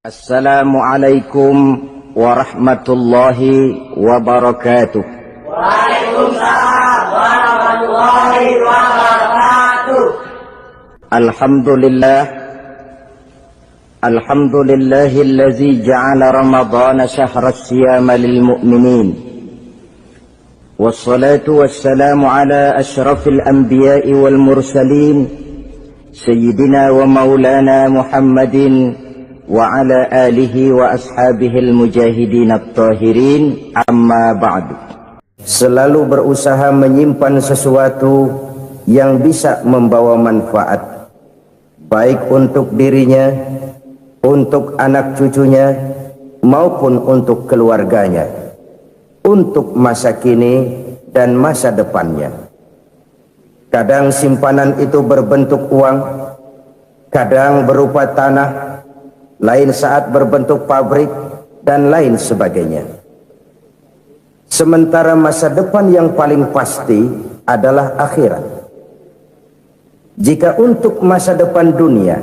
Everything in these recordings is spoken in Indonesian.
Assalamualaikum warahmatullahi wabarakatuh. Waalaikumsalam warahmatullahi wabarakatuh. Alhamdulillahillazi ja'ala ramadhana shahra as-siyama lil mu'minin. Wassalatu wassalamu ala ashrafil anbiya'i wal mursalin sayyidina wa maulana Muhammadin wa ala alihi wa ashabihil mujahidin at-tahirin, amma ba'du. Selalu berusaha menyimpan sesuatu yang bisa membawa manfaat, baik untuk dirinya, untuk anak cucunya, maupun untuk keluarganya, untuk masa kini dan masa depannya. Kadang simpanan itu berbentuk uang, kadang berupa tanah, lain saat berbentuk pabrik, dan lain sebagainya. Sementara masa depan yang paling pasti adalah akhirat. Jika untuk masa depan dunia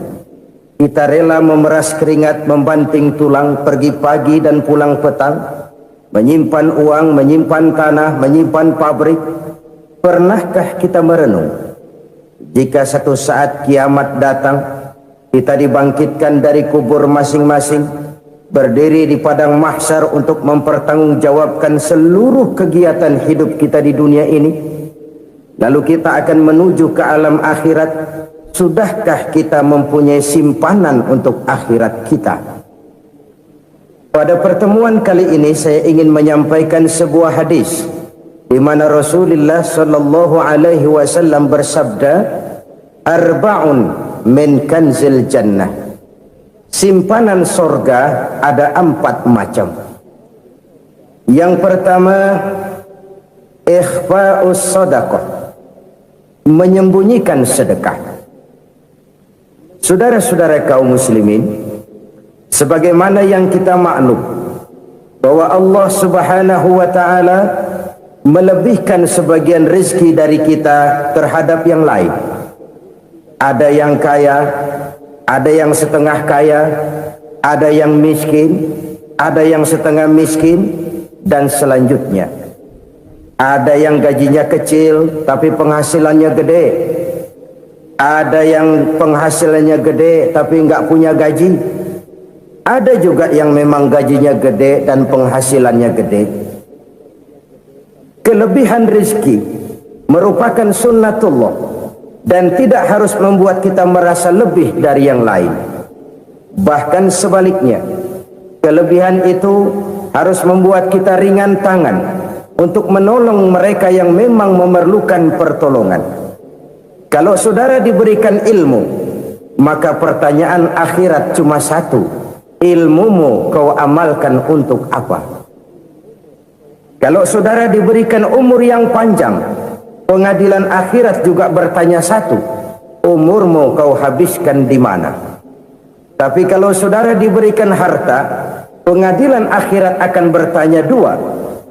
kita rela memeras keringat, membanting tulang, pergi pagi dan pulang petang, menyimpan uang, menyimpan tanah, menyimpan pabrik, pernahkah kita merenung jika satu saat kiamat datang, kita dibangkitkan dari kubur masing-masing, berdiri di padang mahsyar untuk mempertanggungjawabkan seluruh kegiatan hidup kita di dunia ini. Lalu kita akan menuju ke alam akhirat. Sudahkah kita mempunyai simpanan untuk akhirat kita? Pada pertemuan kali ini saya ingin menyampaikan sebuah hadis di mana Rasulullah sallallahu alaihi wasallam bersabda, "Arba'un min kanzil jannah." Simpanan sorga ada 4 macam. Yang pertama, ikhfa'us sadaqah, menyembunyikan sedekah. Saudara-saudara kaum muslimin, sebagaimana yang kita maklum bahwa Allah subhanahu wa ta'ala melebihkan sebagian rezeki dari kita terhadap yang lain. Ada yang kaya, ada yang setengah kaya, ada yang miskin, ada yang setengah miskin, dan selanjutnya. Ada yang gajinya kecil tapi penghasilannya gede. Ada yang penghasilannya gede tapi nggak punya gaji. Ada juga yang memang gajinya gede dan penghasilannya gede. Kelebihan rezeki merupakan sunnatullah dan tidak harus membuat kita merasa lebih dari yang lain. Bahkan sebaliknya, kelebihan itu harus membuat kita ringan tangan untuk menolong mereka yang memang memerlukan pertolongan. Kalau saudara diberikan ilmu, maka pertanyaan akhirat cuma satu: ilmumu kau amalkan untuk apa? Kalau saudara diberikan umur yang panjang, pengadilan akhirat juga bertanya satu: umurmu kau habiskan di mana? Tapi kalau saudara diberikan harta, pengadilan akhirat akan bertanya dua: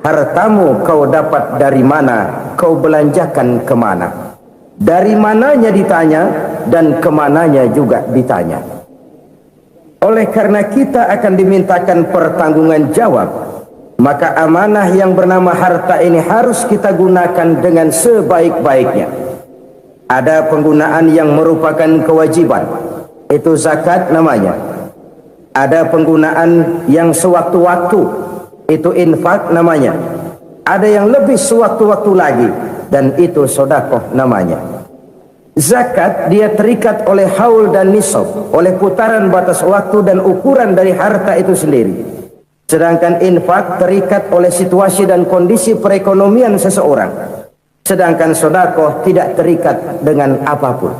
hartamu kau dapat dari mana? Kau belanjakan kemana? Dari mananya ditanya, dan kemananya juga ditanya. Oleh karena kita akan dimintakan pertanggungan jawab, maka amanah yang bernama harta ini harus kita gunakan dengan sebaik-baiknya. Ada penggunaan yang merupakan kewajiban, itu zakat namanya. Ada penggunaan yang sewaktu-waktu, itu infak namanya. Ada yang lebih sewaktu-waktu lagi, dan itu sedekah namanya. Zakat dia terikat oleh haul dan nisab, oleh putaran batas waktu dan ukuran dari harta itu sendiri. Sedangkan infak terikat oleh situasi dan kondisi perekonomian seseorang. Sedangkan sedekah tidak terikat dengan apapun.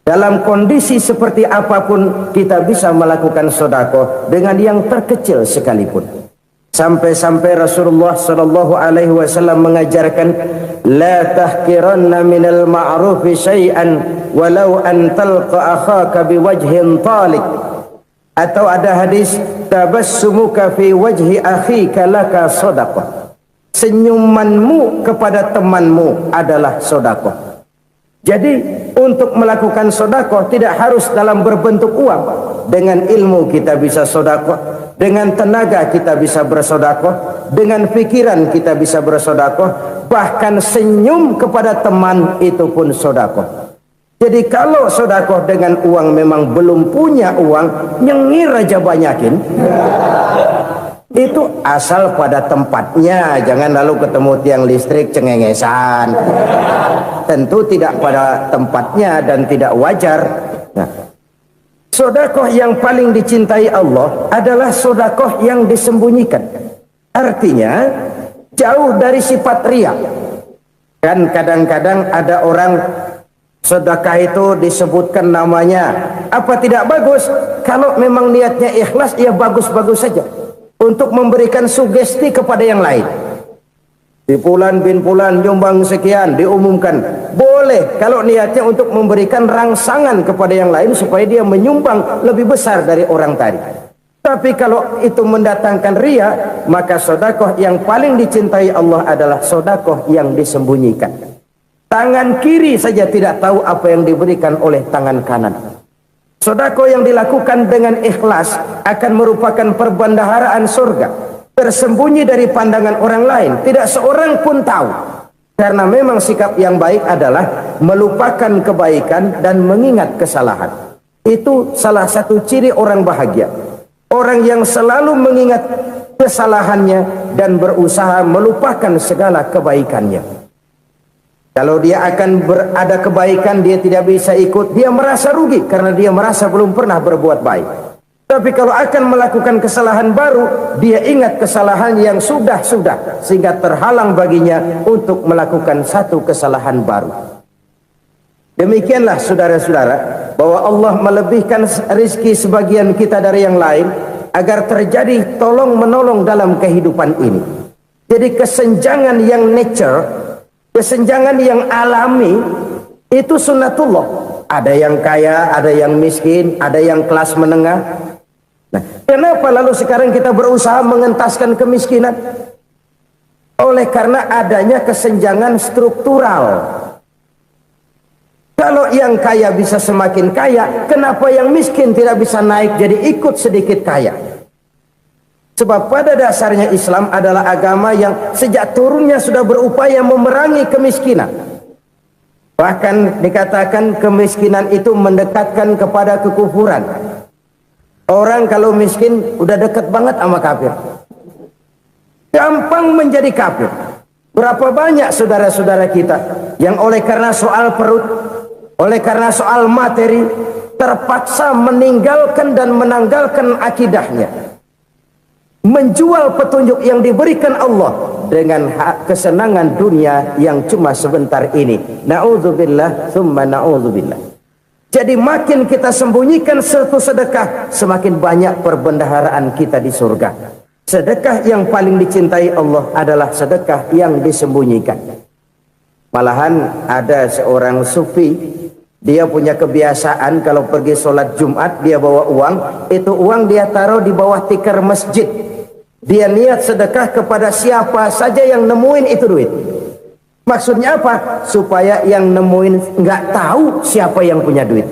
Dalam kondisi seperti apapun kita bisa melakukan sedekah dengan yang terkecil sekalipun. Sampai-sampai Rasulullah sallallahu alaihi wasallam mengajarkan, la tahqiranna minal ma'rufi syai'an walau an talqa akhaka biwajhin talik. Atau ada hadis, tabassumuka fi wajhi akhika laka shadaqah. Senyumanmu kepada temanmu adalah sedekah. Jadi untuk melakukan sedekah tidak harus dalam berbentuk uang. Dengan ilmu kita bisa sedekah, dengan tenaga kita bisa bersedekah, dengan pikiran kita bisa bersedekah, bahkan senyum kepada teman itu pun sedekah. Jadi kalau sedekah dengan uang memang belum punya uang, nyengir aja banyakin. Itu asal pada tempatnya, jangan lalu ketemu tiang listrik cengengesan. Tentu tidak pada tempatnya dan tidak wajar. Nah, sedekah yang paling dicintai Allah adalah sedekah yang disembunyikan. Artinya jauh dari sifat riya. Kan kadang-kadang ada orang sedekah itu disebutkan namanya, apa tidak bagus? Kalau memang niatnya ikhlas, ya bagus-bagus saja. Untuk memberikan sugesti kepada yang lain. Di Fulan bin Fulan nyumbang sekian, diumumkan. Boleh kalau niatnya untuk memberikan rangsangan kepada yang lain supaya dia menyumbang lebih besar dari orang tadi. Tapi kalau itu mendatangkan riya, maka sedekah yang paling dicintai Allah adalah sedekah yang disembunyikan. Tangan kiri saja tidak tahu apa yang diberikan oleh tangan kanan. Sedekah yang dilakukan dengan ikhlas akan merupakan perbendaharaan surga, tersembunyi dari pandangan orang lain, tidak seorang pun tahu. Karena memang sikap yang baik adalah melupakan kebaikan dan mengingat kesalahan. Itu salah satu ciri orang bahagia. Orang yang selalu mengingat kesalahannya dan berusaha melupakan segala kebaikannya. Kalau dia akan berada kebaikan, dia tidak bisa ikut, dia merasa rugi karena dia merasa belum pernah berbuat baik. Tapi kalau akan melakukan kesalahan baru, dia ingat kesalahan yang sudah-sudah, sehingga terhalang baginya untuk melakukan satu kesalahan baru. Demikianlah saudara-saudara, bahwa Allah melebihkan rizki sebagian kita dari yang lain, agar terjadi tolong-menolong dalam kehidupan ini. Jadi kesenjangan yang nature, kesenjangan yang alami, itu sunnatullah. Ada yang kaya, ada yang miskin, ada yang kelas menengah. Nah, kenapa lalu sekarang kita berusaha mengentaskan kemiskinan? Oleh karena adanya kesenjangan struktural. Kalau yang kaya bisa semakin kaya, kenapa yang miskin tidak bisa naik jadi ikut sedikit kaya? Sebab pada dasarnya Islam adalah agama yang sejak turunnya sudah berupaya memerangi kemiskinan. Bahkan dikatakan kemiskinan itu mendekatkan kepada kekufuran. Orang kalau miskin udah dekat banget sama kafir. Gampang menjadi kafir. Berapa banyak saudara-saudara kita yang oleh karena soal perut, oleh karena soal materi, terpaksa meninggalkan dan menanggalkan akidahnya. Menjual petunjuk yang diberikan Allah dengan kesenangan dunia yang cuma sebentar ini. Na'udzubillah, thumma na'udzubillah. Jadi makin kita sembunyikan satu sedekah, semakin banyak perbendaharaan kita di surga. Sedekah yang paling dicintai Allah adalah sedekah yang disembunyikan. Malahan ada seorang sufi, dia punya kebiasaan kalau pergi sholat Jumat dia bawa uang, itu uang dia taruh di bawah tikar masjid. Dia niat sedekah kepada siapa saja yang nemuin itu duit. Maksudnya apa? Supaya yang nemuin nggak tahu siapa yang punya duit.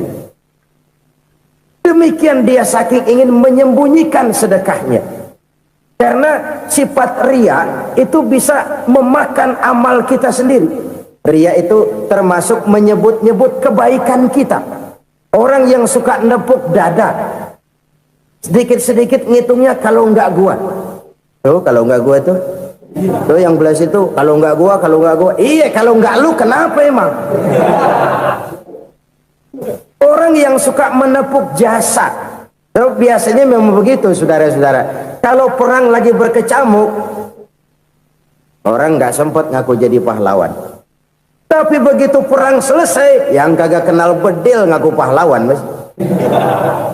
Demikian dia saking ingin menyembunyikan sedekahnya. Karena sifat riya itu bisa memakan amal kita sendiri. Riya itu termasuk menyebut-nyebut kebaikan kita. Orang yang suka nepuk dada, sedikit-sedikit ngitungnya kalau nggak gua. Tuh kalau nggak gua tuh yang belas itu kalau nggak gua, iya kalau nggak lu kenapa emang? Orang yang suka menepuk jasa, tuh biasanya memang begitu saudara-saudara. Kalau perang lagi berkecamuk, orang nggak sempat ngaku jadi pahlawan. Tapi begitu perang selesai, yang kagak kenal bedil ngaku pahlawan, mas.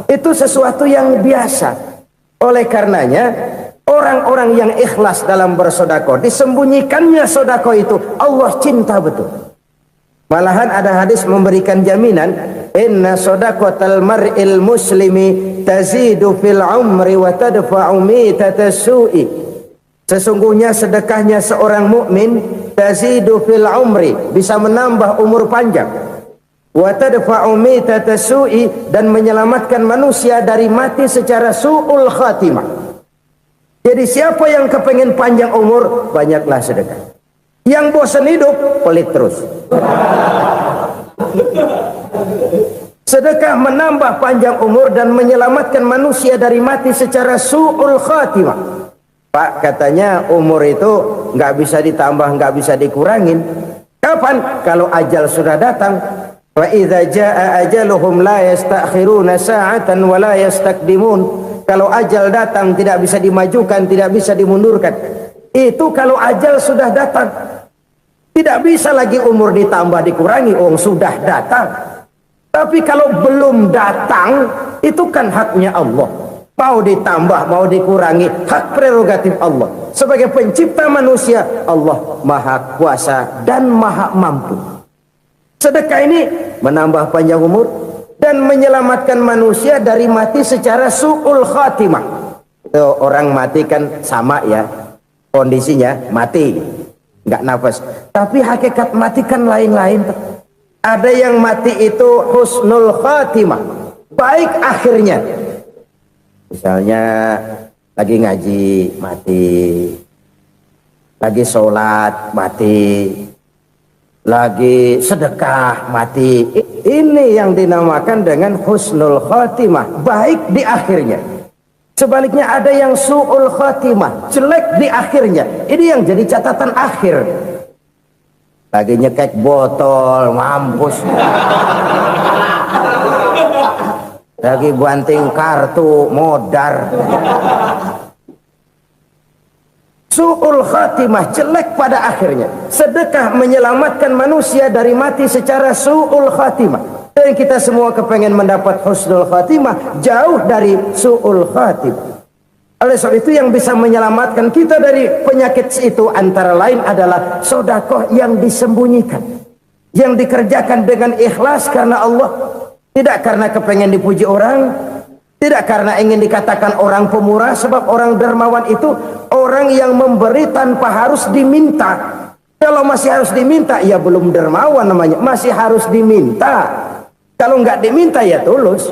Itu sesuatu yang biasa. Oleh karenanya, orang-orang yang ikhlas dalam bersedekah, disembunyikannya sedekah itu, Allah cinta betul. Malahan ada hadis memberikan jaminan, inna sedaqatal mar'il muslimi tazidu fil umri wa tadfa'u mitatas su'i. Sesungguhnya sedekahnya seorang mukmin tazidu fil umri, bisa menambah umur panjang, wa tadfa'u mitata su'i, dan menyelamatkan manusia dari mati secara su'ul khatimah. Jadi siapa yang kepengen panjang umur, banyaklah sedekah. Yang bosan hidup, pelit terus. Sedekah menambah panjang umur dan menyelamatkan manusia dari mati secara su'ul khatimah. Pak, katanya umur itu nggak bisa ditambah, nggak bisa dikurangin. Kapan? Kalau ajal sudah datang. Wa idza jaa ajaluhum la yastakhiruna sa'atan wa la yastaqdimun. Kalau ajal datang tidak bisa dimajukan, tidak bisa dimundurkan. Itu kalau ajal sudah datang. Tidak bisa lagi umur ditambah dikurangi, sudah datang. Tapi kalau belum datang, itu kan haknya Allah. Mau ditambah, mau dikurangi, hak prerogatif Allah. Sebagai pencipta manusia, Allah maha kuasa dan maha mampu. Sedekah ini menambah panjang umur dan menyelamatkan manusia dari mati secara su'ul khatimah. Itu orang mati kan sama ya, kondisinya mati, nggak nafas. Tapi hakikat mati kan lain-lain. Ada yang mati itu husnul khatimah, baik akhirnya. Misalnya lagi ngaji mati, lagi sholat mati, lagi sedekah mati. Ini yang dinamakan dengan husnul khatimah, baik di akhirnya. Sebaliknya ada yang su'ul khatimah, jelek di akhirnya. Ini yang jadi catatan akhir. Lagi nyekek botol, mampus. Lagi banting kartu, modar. Su'ul khatimah, jelek pada akhirnya. Sedekah menyelamatkan manusia dari mati secara su'ul khatimah. Dan kita semua kepengen mendapat husnul khatimah, jauh dari su'ul khatimah. Oleh sebab itu yang bisa menyelamatkan kita dari penyakit itu antara lain adalah sedekah yang disembunyikan, yang dikerjakan dengan ikhlas karena Allah, tidak karena kepengen dipuji orang, tidak karena ingin dikatakan orang pemurah. Sebab orang dermawan itu orang yang memberi tanpa harus diminta. Kalau masih harus diminta, ya belum dermawan namanya, masih harus diminta. Kalau nggak diminta ya tulus,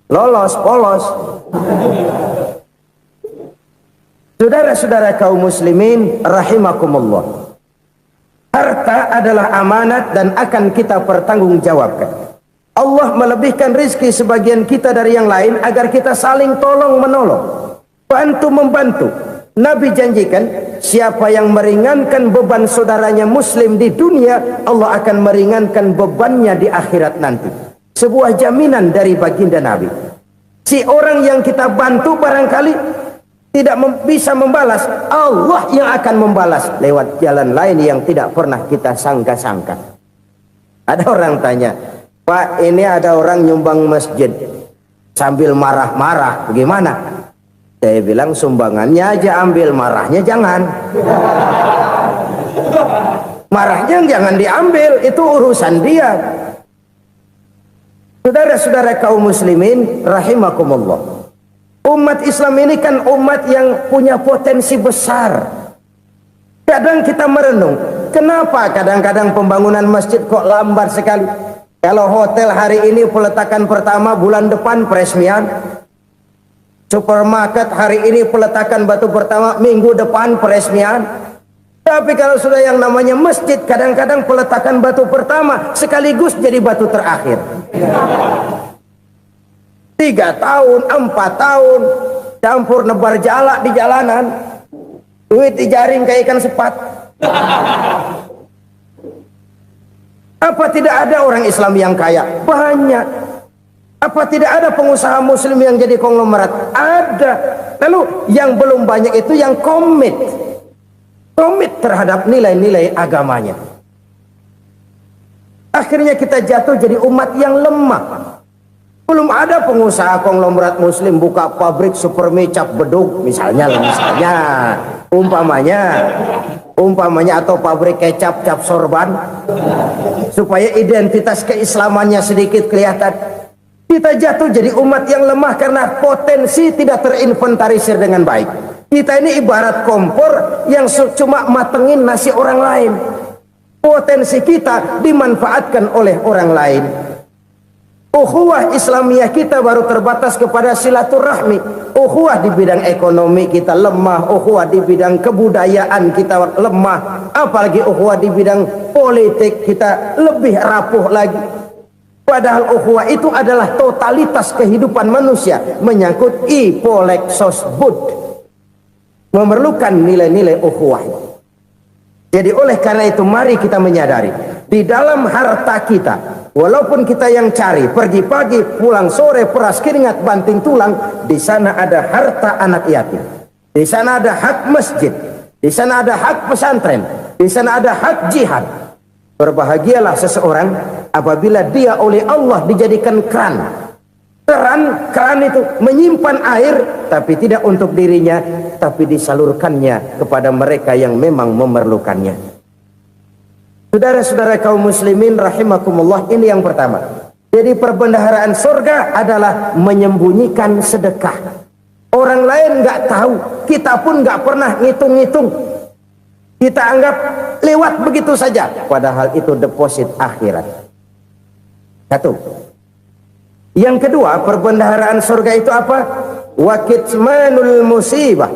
lolos, polos. Saudara-saudara kaum muslimin rahimakumullah, harta adalah amanat dan akan kita pertanggungjawabkan. Allah melebihkan rizki sebagian kita dari yang lain agar kita saling tolong menolong, bantu membantu. Nabi janjikan siapa yang meringankan beban saudaranya muslim di dunia, Allah akan meringankan bebannya di akhirat nanti. Sebuah jaminan dari baginda Nabi. Si orang yang kita bantu barangkali tidak bisa membalas, Allah yang akan membalas lewat jalan lain yang tidak pernah kita sangka-sangka. Ada orang tanya, Pak, ini ada orang nyumbang masjid sambil marah-marah, bagaimana? Saya bilang sumbangannya aja ambil, marahnya jangan. Marahnya jangan diambil, itu urusan dia. Saudara-saudara kaum muslimin rahimakumullah, umat Islam ini kan umat yang punya potensi besar. Kadang kita merenung, kenapa kadang-kadang pembangunan masjid kok lambat sekali? Kalau hotel hari ini peletakan pertama, bulan depan peresmian. Supermarket hari ini peletakan batu pertama, minggu depan peresmian. Tapi kalau sudah yang namanya masjid, kadang-kadang peletakan batu pertama sekaligus jadi batu terakhir. 3 tahun, 4 tahun, campur nebar jalak di jalanan, duit dijaring kayak ikan sepat. Apa tidak ada orang Islam yang kaya? Banyak. Apa tidak ada pengusaha muslim yang jadi konglomerat? Ada. Lalu yang belum banyak itu yang komit terhadap nilai-nilai agamanya. Akhirnya kita jatuh jadi umat yang lemah. Belum ada pengusaha konglomerat muslim buka pabrik supermi cap bedug misalnya umpamanya atau pabrik kecap cap sorban supaya identitas keislamannya sedikit kelihatan. Kita jatuh jadi umat yang lemah karena potensi tidak terinventarisir dengan baik. Kita ini ibarat kompor yang cuma matengin nasi orang lain. Potensi kita dimanfaatkan oleh orang lain. Ukhuwah Islamiyah kita baru terbatas kepada silaturahmi. Ukhuwah di bidang ekonomi kita lemah, ukhuwah di bidang kebudayaan kita lemah, apalagi ukhuwah di bidang politik kita lebih rapuh lagi. Padahal ukhuwah itu adalah totalitas kehidupan manusia, menyangkut ipolek sosbud, memerlukan nilai-nilai ukhuwah. Jadi oleh karena itu mari kita menyadari di dalam harta kita, walaupun kita yang cari pergi pagi pulang sore peras keringat banting tulang, di sana ada harta anak yatim, di sana ada hak masjid, di sana ada hak pesantren, di sana ada hak jihad. Berbahagialah seseorang apabila dia oleh Allah dijadikan keran. Keran itu menyimpan air, tapi tidak untuk dirinya, tapi disalurkannya kepada mereka yang memang memerlukannya. Saudara-saudara kaum muslimin rahimakumullah, ini yang pertama. Jadi perbendaharaan surga adalah menyembunyikan sedekah. Orang lain nggak tahu, kita pun nggak pernah ngitung-ngitung. Kita anggap lewat begitu saja, padahal itu deposit akhirat. Satu. Yang kedua, perbendaharaan surga itu apa? Wa kitmanul musibah,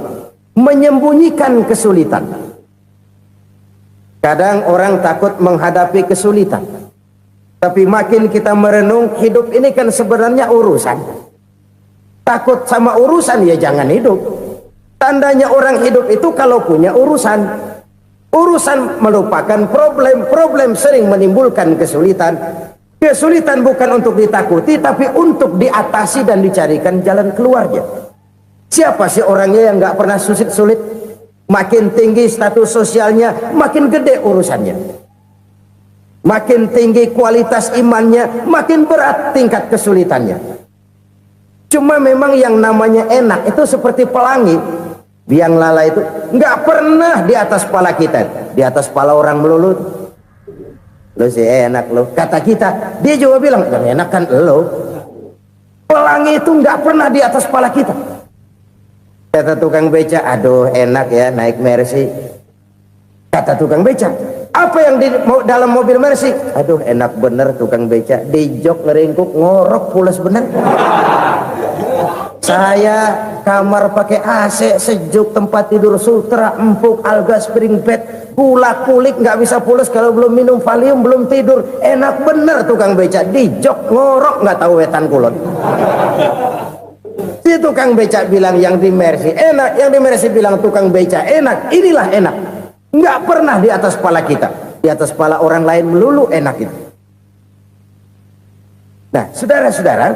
menyembunyikan kesulitan. Kadang orang takut menghadapi kesulitan, tapi makin kita merenung, hidup ini kan sebenarnya urusan. Takut sama urusan ya jangan hidup. Tandanya orang hidup itu kalau punya urusan. Urusan melupakan problem, problem sering menimbulkan kesulitan. Kesulitan bukan untuk ditakuti, tapi untuk diatasi dan dicarikan jalan keluarnya. Siapa sih orangnya yang nggak pernah sulit-sulit? Makin tinggi status sosialnya, makin gede urusannya. Makin tinggi kualitas imannya, makin berat tingkat kesulitannya. Cuma memang yang namanya enak itu seperti pelangi. Biang lala itu nggak pernah di atas kepala kita, di atas kepala orang melulu. Lu sih enak lu, kata kita. Dia juga bilang yang enak kan lu. Pelangi itu nggak pernah di atas kepala kita. Kata tukang beca, aduh enak ya naik Mercy. Kata tukang beca, apa yang di dalam mobil Mercy? Aduh enak bener tukang beca, di jok ngeringkuk ngorok pulas bener. Saya kamar pakai AC sejuk, tempat tidur sutra empuk, alga spring bed, gula kulik nggak bisa pulas kalau belum minum Valium, belum tidur. Enak bener tukang beca, di jok ngorok nggak tahu wetan kulon. Si tukang beca bilang yang di Mercy enak, yang di Mercy bilang tukang beca enak. Inilah enak, nggak pernah di atas kepala kita, di atas kepala orang lain melulu enak itu. Nah saudara-saudara,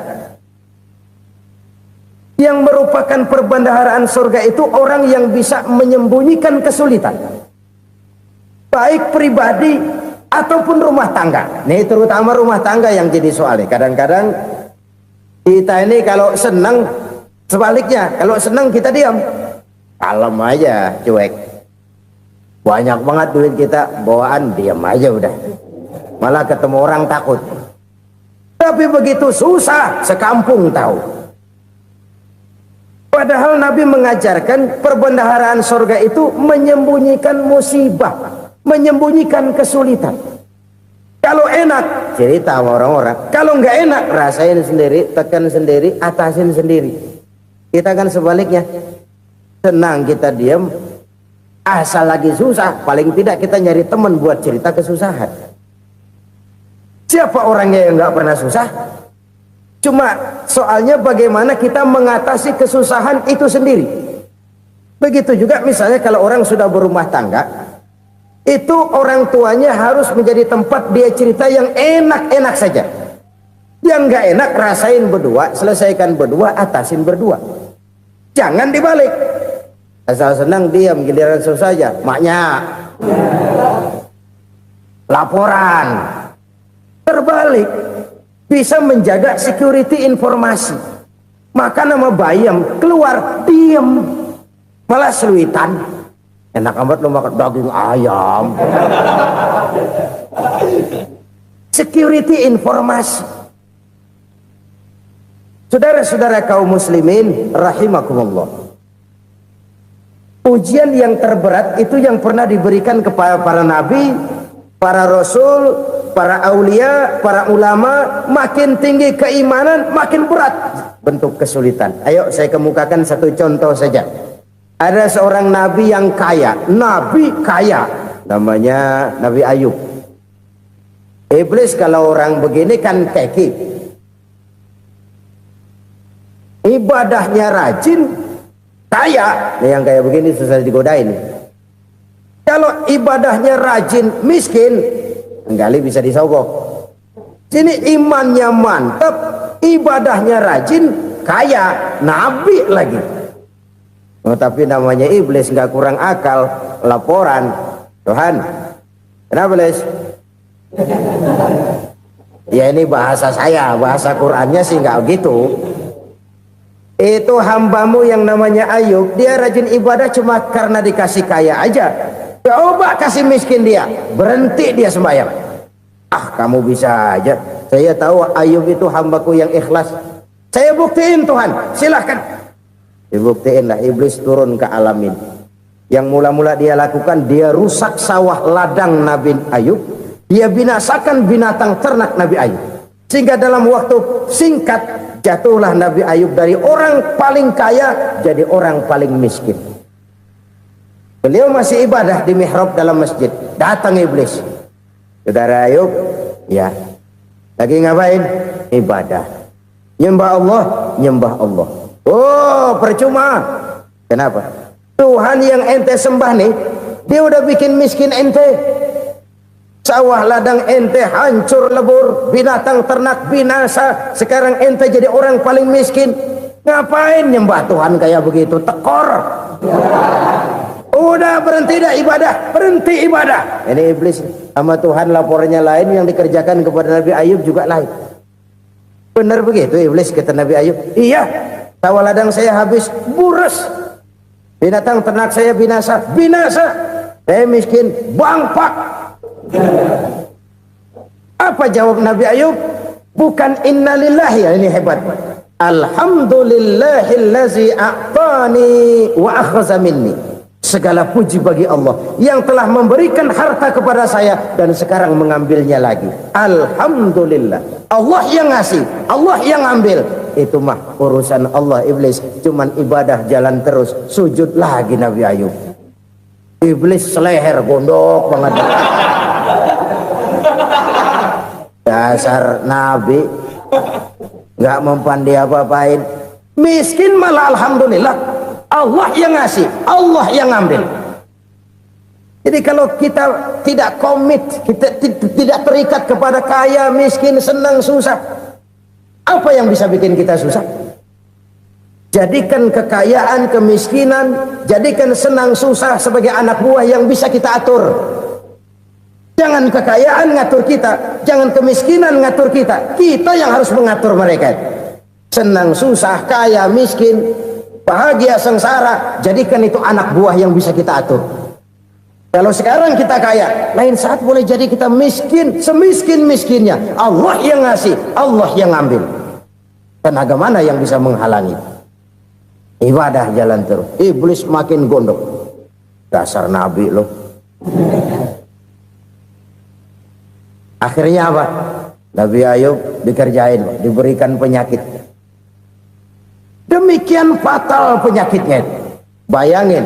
yang merupakan perbendaharaan surga itu orang yang bisa menyembunyikan kesulitan, baik pribadi ataupun rumah tangga. Nih terutama rumah tangga yang jadi soalnya. Kadang-kadang kita ini kalau senang, sebaliknya kalau senang kita diam, kalem aja, cuek. Banyak banget duit kita, bawaan diam aja udah. Malah ketemu orang takut. Tapi begitu susah, sekampung tahu. Padahal Nabi mengajarkan perbendaharaan surga itu menyembunyikan musibah, menyembunyikan kesulitan. Kalau enak, cerita sama orang-orang. Kalau nggak enak, rasain sendiri, tekan sendiri, atasin sendiri. Kita kan sebaliknya. Senang kita diam, asal lagi susah, paling tidak kita nyari teman buat cerita kesusahan. Siapa orangnya yang nggak pernah susah? Cuma soalnya bagaimana kita mengatasi kesusahan itu sendiri. Begitu juga misalnya kalau orang sudah berumah tangga, itu orang tuanya harus menjadi tempat dia cerita yang enak-enak saja. Yang nggak enak rasain berdua, selesaikan berdua, atasin berdua. Jangan dibalik. Asal senang diam, giliran susah saja. Maknya laporan. Terbalik. Bisa menjaga security informasi. Maka nama bayam keluar diam, malah seluitan. Enak amat lo makan daging ayam. Security informasi. Saudara-saudara kaum muslimin rahimakumullah, ujian yang terberat itu yang pernah diberikan kepada para nabi para rasul, para aulia, para ulama, makin tinggi keimanan, makin berat bentuk kesulitan. Ayo saya kemukakan satu contoh saja. Ada seorang nabi yang kaya, nabi kaya, namanya Nabi Ayub. Iblis kalau orang begini kan keki, ibadahnya rajin, kaya. Yang kayak begini susah digodain. Kalau ibadahnya rajin, miskin, kali bisa disogok. Sini imannya mantap, ibadahnya rajin, kaya, nabi lagi. Oh, tapi namanya iblis nggak kurang akal. Laporan, Tuhan, kenapa Les? Ya ini bahasa saya, bahasa Qurannya sih nggak gitu. Itu hambamu yang namanya Ayub, dia rajin ibadah cuma karena dikasih kaya aja. Coba kasih miskin dia, berhenti dia sembahyang. Ah, kamu bisa aja. Saya tahu Ayub itu hambaku yang ikhlas. Saya buktiin Tuhan, silahkan. Dibuktiinlah, iblis turun ke alam ini. Yang mula-mula dia lakukan, dia rusak sawah ladang Nabi Ayub. Dia binasakan binatang ternak Nabi Ayub. Sehingga dalam waktu singkat, jatuhlah Nabi Ayub dari orang paling kaya jadi orang paling miskin. Beliau masih ibadah di mihrab dalam masjid. Datang iblis. Saudara Ayub, ya, lagi ngapain? Ibadah. Nyembah Allah, nyembah Allah. Oh, percuma. Kenapa? Tuhan yang ente sembah nih, dia udah bikin miskin ente. Sawah ladang ente hancur lebur, binatang ternak binasa. Sekarang ente jadi orang paling miskin. Ngapain nyembah Tuhan kayak begitu? Tekor. Udah berhenti dah ibadah, berhenti ibadah. Ini iblis sama Tuhan laporannya lain, yang dikerjakan kepada Nabi Ayub juga lain. Benar begitu iblis kata Nabi Ayub? Iya, sawah ladang saya habis, buras. Binatang ternak saya binasa, binasa. Saya miskin, bangpak. Apa jawab Nabi Ayub? Bukan innalillahi, ya ini hebat. Alhamdulillahillazi a'tani wa akhza minni. Segala puji bagi Allah yang telah memberikan harta kepada saya dan sekarang mengambilnya lagi. Alhamdulillah. Allah yang ngasih, Allah yang ambil. Itu mah urusan Allah. Iblis cuman ibadah jalan terus, sujud lagi Nabi Ayub. Iblis seleher gondok banget. Dasar Nabi nggak mempan dia apa-apain. Miskin malah alhamdulillah. Allah yang ngasih, Allah yang ngambil. Jadi kalau kita tidak komit, kita tidak terikat kepada kaya, miskin, senang, susah, apa yang bisa bikin kita susah? Jadikan kekayaan, kemiskinan, jadikan senang, susah sebagai anak buah yang bisa kita atur. Jangan kekayaan ngatur kita, jangan kemiskinan ngatur kita. Kita yang harus mengatur mereka. Senang, susah, kaya, miskin, bahagia, sengsara, jadikan itu anak buah yang bisa kita atur. Kalau sekarang kita kaya, lain saat boleh jadi kita miskin, semiskin-miskinnya. Allah yang ngasih, Allah yang ngambil. Tenaga mana yang bisa menghalangi? Ibadah jalan terus. Iblis makin gondok. Dasar Nabi loh. Akhirnya apa? Nabi Ayub dikerjain, diberikan penyakit. Demikian fatal penyakitnya. Bayangin,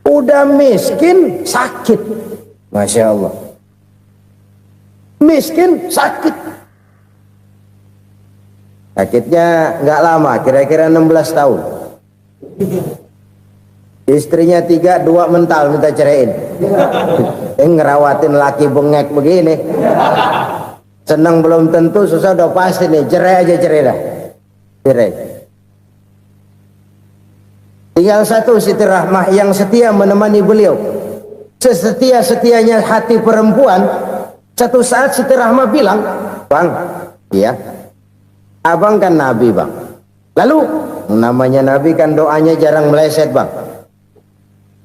udah miskin sakit. Masya Allah. Miskin sakit. Sakitnya nggak lama, kira-kira 16 tahun. Istrinya 3, 2 mental minta ceraiin. Ngerawatin laki bengek begini. Senang belum tentu, susah udah pasti nih. Cerai aja, cerai dah. Cerai. Tinggal satu Siti Rahmah yang setia menemani beliau. Sesetia-setianya hati perempuan. Satu saat Siti Rahmah bilang, "Bang, iya, abang kan Nabi bang. Lalu namanya Nabi kan doanya jarang meleset bang.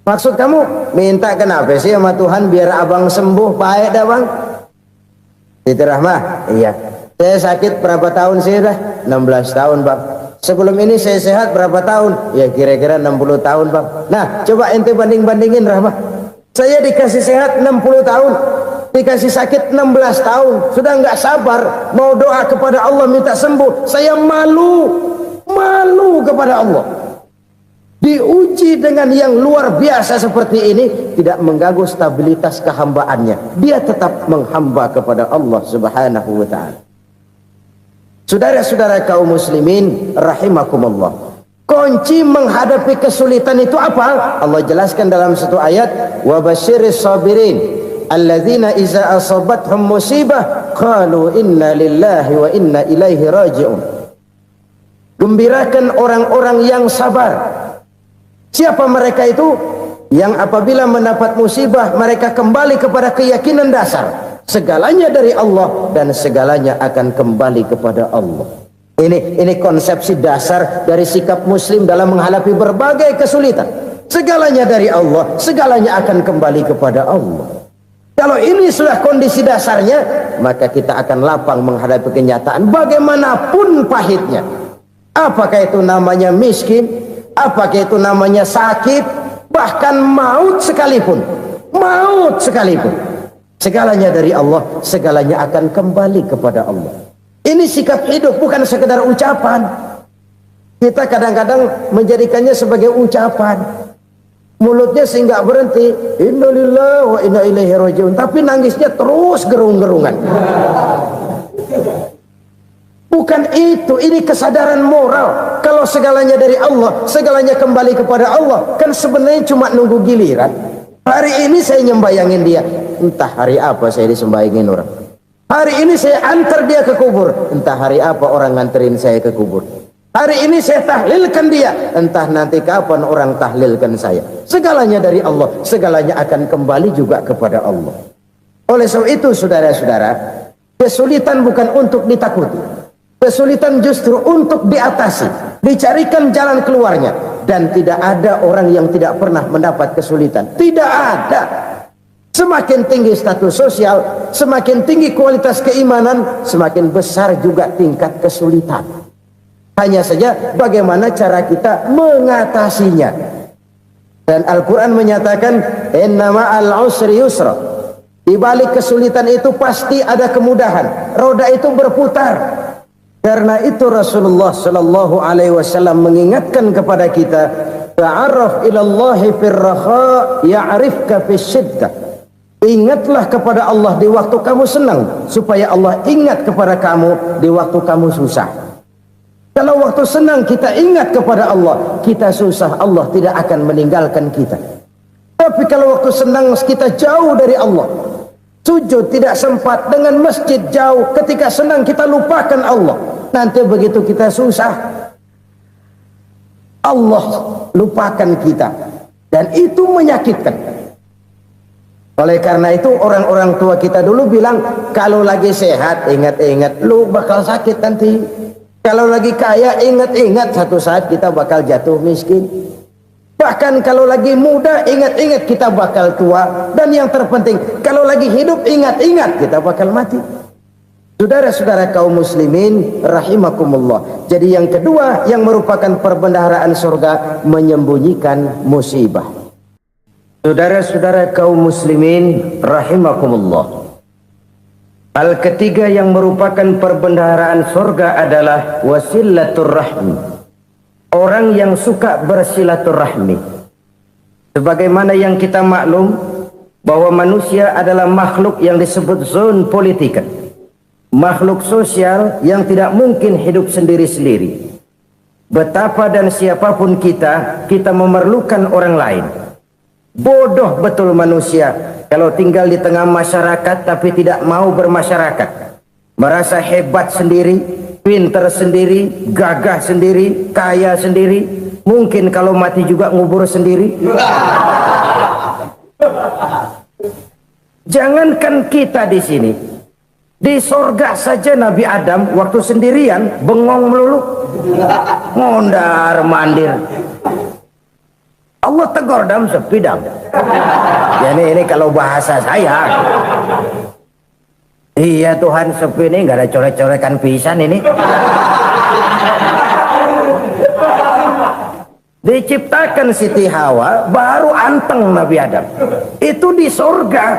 Maksud kamu minta kenapa sih sama Tuhan biar abang sembuh baik dah bang?" Siti Rahmah, iya. Saya sakit berapa tahun sih dah? 16 tahun bang. Sebelum ini saya sehat berapa tahun? Ya kira-kira 60 tahun bang. Nah coba ente banding-bandingin Rahmah. Saya dikasih sehat 60 tahun. dikasih sakit 16 tahun, sudah nggak sabar mau doa kepada Allah minta sembuh. Saya malu kepada Allah. Diuji dengan yang luar biasa seperti ini, tidak mengganggu stabilitas kehambaannya. Dia tetap menghamba kepada Allah Subhanahu wa ta'ala. Saudara-saudara kaum muslimin rahimakumullah, kunci menghadapi kesulitan itu apa? Allah jelaskan dalam satu ayat, wa basyiris sabirin alladzina iza asabathum musibah qalu inna lillahi wa inna ilaihi raji'un. Gembirakan orang-orang yang sabar. Siapa mereka itu? Yang apabila mendapat musibah mereka kembali kepada keyakinan dasar, segalanya dari Allah dan segalanya akan kembali kepada Allah. Ini konsepsi dasar dari sikap muslim dalam menghadapi berbagai kesulitan. Segalanya dari Allah, segalanya akan kembali kepada Allah. Kalau ini sudah kondisi dasarnya, maka kita akan lapang menghadapi kenyataan bagaimanapun pahitnya. Apakah itu namanya miskin, apakah itu namanya sakit, bahkan maut sekalipun. Segalanya dari Allah, segalanya akan kembali kepada Allah. Ini sikap hidup, bukan sekedar ucapan. Kita kadang-kadang menjadikannya sebagai ucapan. Mulutnya sehingga berhenti, innalillahi wa inna ilaihi raji'un, tapi nangisnya terus gerung-gerungan. Bukan itu, ini kesadaran moral. Kalau segalanya dari Allah, segalanya kembali kepada Allah, kan sebenarnya cuma nunggu giliran. Hari ini saya nyembayangin dia, entah hari apa saya disembayangin orang. Hari ini saya antar dia ke kubur, entah hari apa orang nganterin saya ke kubur. Hari ini saya tahlilkan dia, entah nanti kapan orang tahlilkan saya. Segalanya dari Allah, segalanya akan kembali juga kepada Allah. Oleh sebab itu saudara-saudara, kesulitan bukan untuk ditakuti. Kesulitan justru untuk diatasi, dicarikan jalan keluarnya. Dan tidak ada orang yang tidak pernah mendapat kesulitan. Tidak ada. Semakin tinggi status sosial, semakin tinggi kualitas keimanan, semakin besar juga tingkat kesulitan. Hanya saja bagaimana cara kita mengatasinya. Dan Al-Quran menyatakan, inna ma'al usri yusra. Di balik kesulitan itu pasti ada kemudahan. Roda itu berputar. Karena itu Rasulullah sallallahu alaihi wasallam mengingatkan kepada kita, ta'arraf ilallahi firraha ya'rifka fisyiddah. Ingatlah kepada Allah di waktu kamu senang, supaya Allah ingat kepada kamu di waktu kamu susah. Kalau waktu senang kita ingat kepada Allah, kita susah, Allah tidak akan meninggalkan kita. Tapi kalau waktu senang kita jauh dari Allah, sujud tidak sempat, dengan masjid jauh, ketika senang kita lupakan Allah. Nanti begitu kita susah, Allah lupakan kita. Dan itu menyakitkan. Oleh karena itu orang-orang tua kita dulu bilang, kalau lagi sehat ingat-ingat lu bakal sakit nanti. Kalau lagi kaya ingat-ingat satu saat kita bakal jatuh miskin. Bahkan kalau lagi muda ingat-ingat kita bakal tua. Dan yang terpenting, kalau lagi hidup ingat-ingat kita bakal mati. Saudara-saudara kaum muslimin rahimakumullah. Jadi yang kedua yang merupakan perbendaharaan surga, menyembunyikan musibah. Saudara-saudara kaum muslimin rahimakumullah. Hal ketiga yang merupakan perbendaharaan surga adalah wasilatur rahmi. Orang yang suka bersilaturahmi. Sebagaimana yang kita maklum bahwa manusia adalah makhluk yang disebut zon politika. Makhluk sosial yang tidak mungkin hidup sendiri-sendiri. Betapa dan siapapun kita memerlukan orang lain. Bodoh betul manusia kalau tinggal di tengah masyarakat tapi tidak mau bermasyarakat. Merasa hebat sendiri, pinter sendiri, gagah sendiri, kaya sendiri. Mungkin kalau mati juga ngubur sendiri. Jangankan kita di sini, di sorga saja Nabi Adam waktu sendirian bengong melulu, mondar mandir. Allah tegur dam sepi dam. Ya ini kalau bahasa saya. Iya Tuhan, sepi ini nggak ada coret-corekan pisan ini. Diciptakan Siti Hawa baru anteng Nabi Adam. Itu di sorga.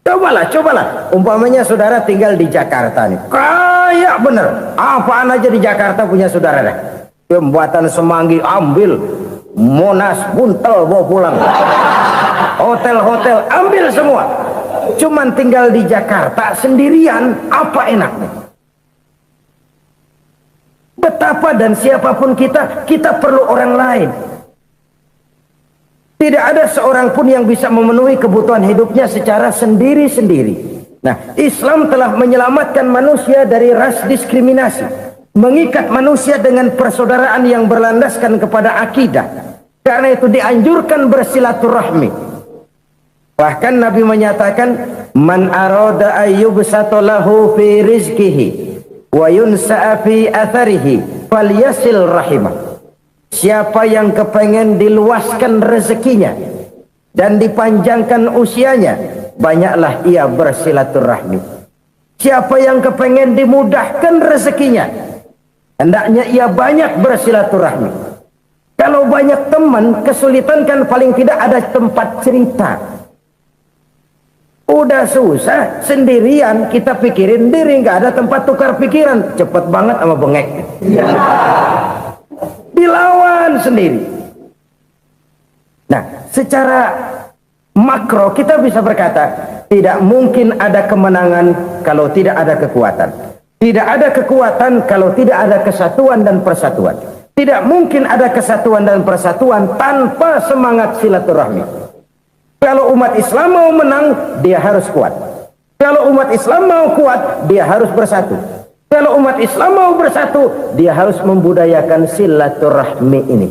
Cobalah. Umpamanya saudara tinggal di Jakarta nih. Kayak bener. Apaan aja di Jakarta punya saudara dah. Jembatan Semanggi ambil. Monas, Buntel bawa pulang. Hotel-hotel ambil semua. Cuman tinggal di Jakarta sendirian, apa enaknya? Betapa dan siapapun kita perlu orang lain. Tidak ada seorang pun yang bisa memenuhi kebutuhan hidupnya secara sendiri-sendiri. Nah, Islam telah menyelamatkan manusia dari ras diskriminasi, mengikat manusia dengan persaudaraan yang berlandaskan kepada akidah. Karena itu dianjurkan bersilaturahmi. Bahkan Nabi menyatakan, man arada ayyubsata lahu fi rizqihi wa yunsa'a fi atharihi falyasil rahimah. Siapa yang kepengen diluaskan rezekinya dan dipanjangkan usianya, banyaklah ia bersilaturahmi. Siapa yang kepengen dimudahkan rezekinya, hendaknya ia banyak bersilaturahmi. Kalau banyak teman, kesulitan kan paling tidak ada tempat cerita. Udah susah, sendirian kita pikirin diri, nggak ada tempat tukar pikiran. Cepet banget sama bengek. Dilawan sendiri. Nah, secara makro kita bisa berkata, tidak mungkin ada kemenangan kalau tidak ada kekuatan. Tidak ada kekuatan kalau tidak ada kesatuan dan persatuan. Tidak mungkin ada kesatuan dan persatuan tanpa semangat silaturahmi. Kalau umat Islam mau menang, dia harus kuat. Kalau umat Islam mau kuat, dia harus bersatu. Kalau umat Islam mau bersatu, dia harus membudayakan silaturahmi ini.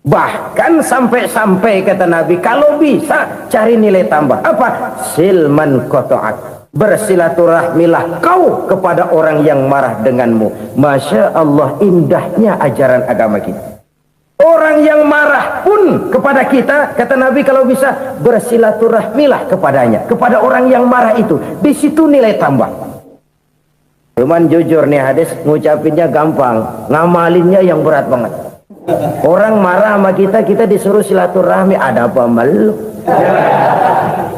Bahkan sampai-sampai kata Nabi, kalau bisa cari nilai tambah. Apa? Silman qata'ak. Bersilaturahmilah kau kepada orang yang marah denganmu. Masya Allah, indahnya ajaran agama kita. Orang yang marah pun kepada kita, kata Nabi, kalau bisa bersilaturahmilah kepadanya, kepada orang yang marah itu. Di situ nilai tambah. Cuman jujur nih hadis, ngucapinnya gampang, ngamalinnya yang berat banget. Orang marah sama kita, kita disuruh silaturahmi, ada apa malu?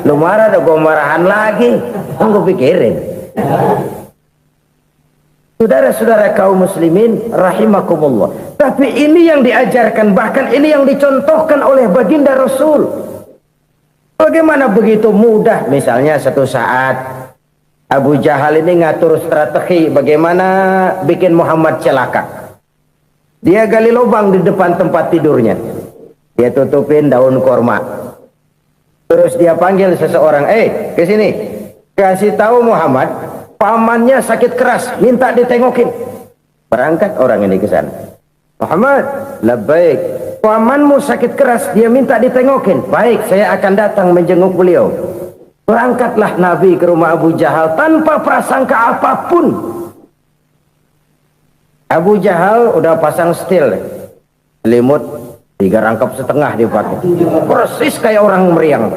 Lu marah, ada gua marahan lagi. Tunggu pikirin. Saudara-saudara kaum muslimin rahimakumullah. Tapi ini yang diajarkan, bahkan ini yang dicontohkan oleh baginda Rasul. Bagaimana begitu mudah, misalnya satu saat Abu Jahal ini ngatur strategi bagaimana bikin Muhammad celaka. Dia gali lubang di depan tempat tidurnya. Dia tutupin daun korma. Terus dia panggil seseorang, ke sini. Kasih tahu Muhammad, pamannya sakit keras, minta ditengokin. Berangkat orang ini ke sana. Muhammad, labbaik. Pamanmu sakit keras, dia minta ditengokin. Baik, saya akan datang menjenguk beliau. Berangkatlah Nabi ke rumah Abu Jahal tanpa prasangka apapun. Abu Jahal udah pasang setil, selimut 3 rangkap setengah dipakai, persis kayak orang meriang.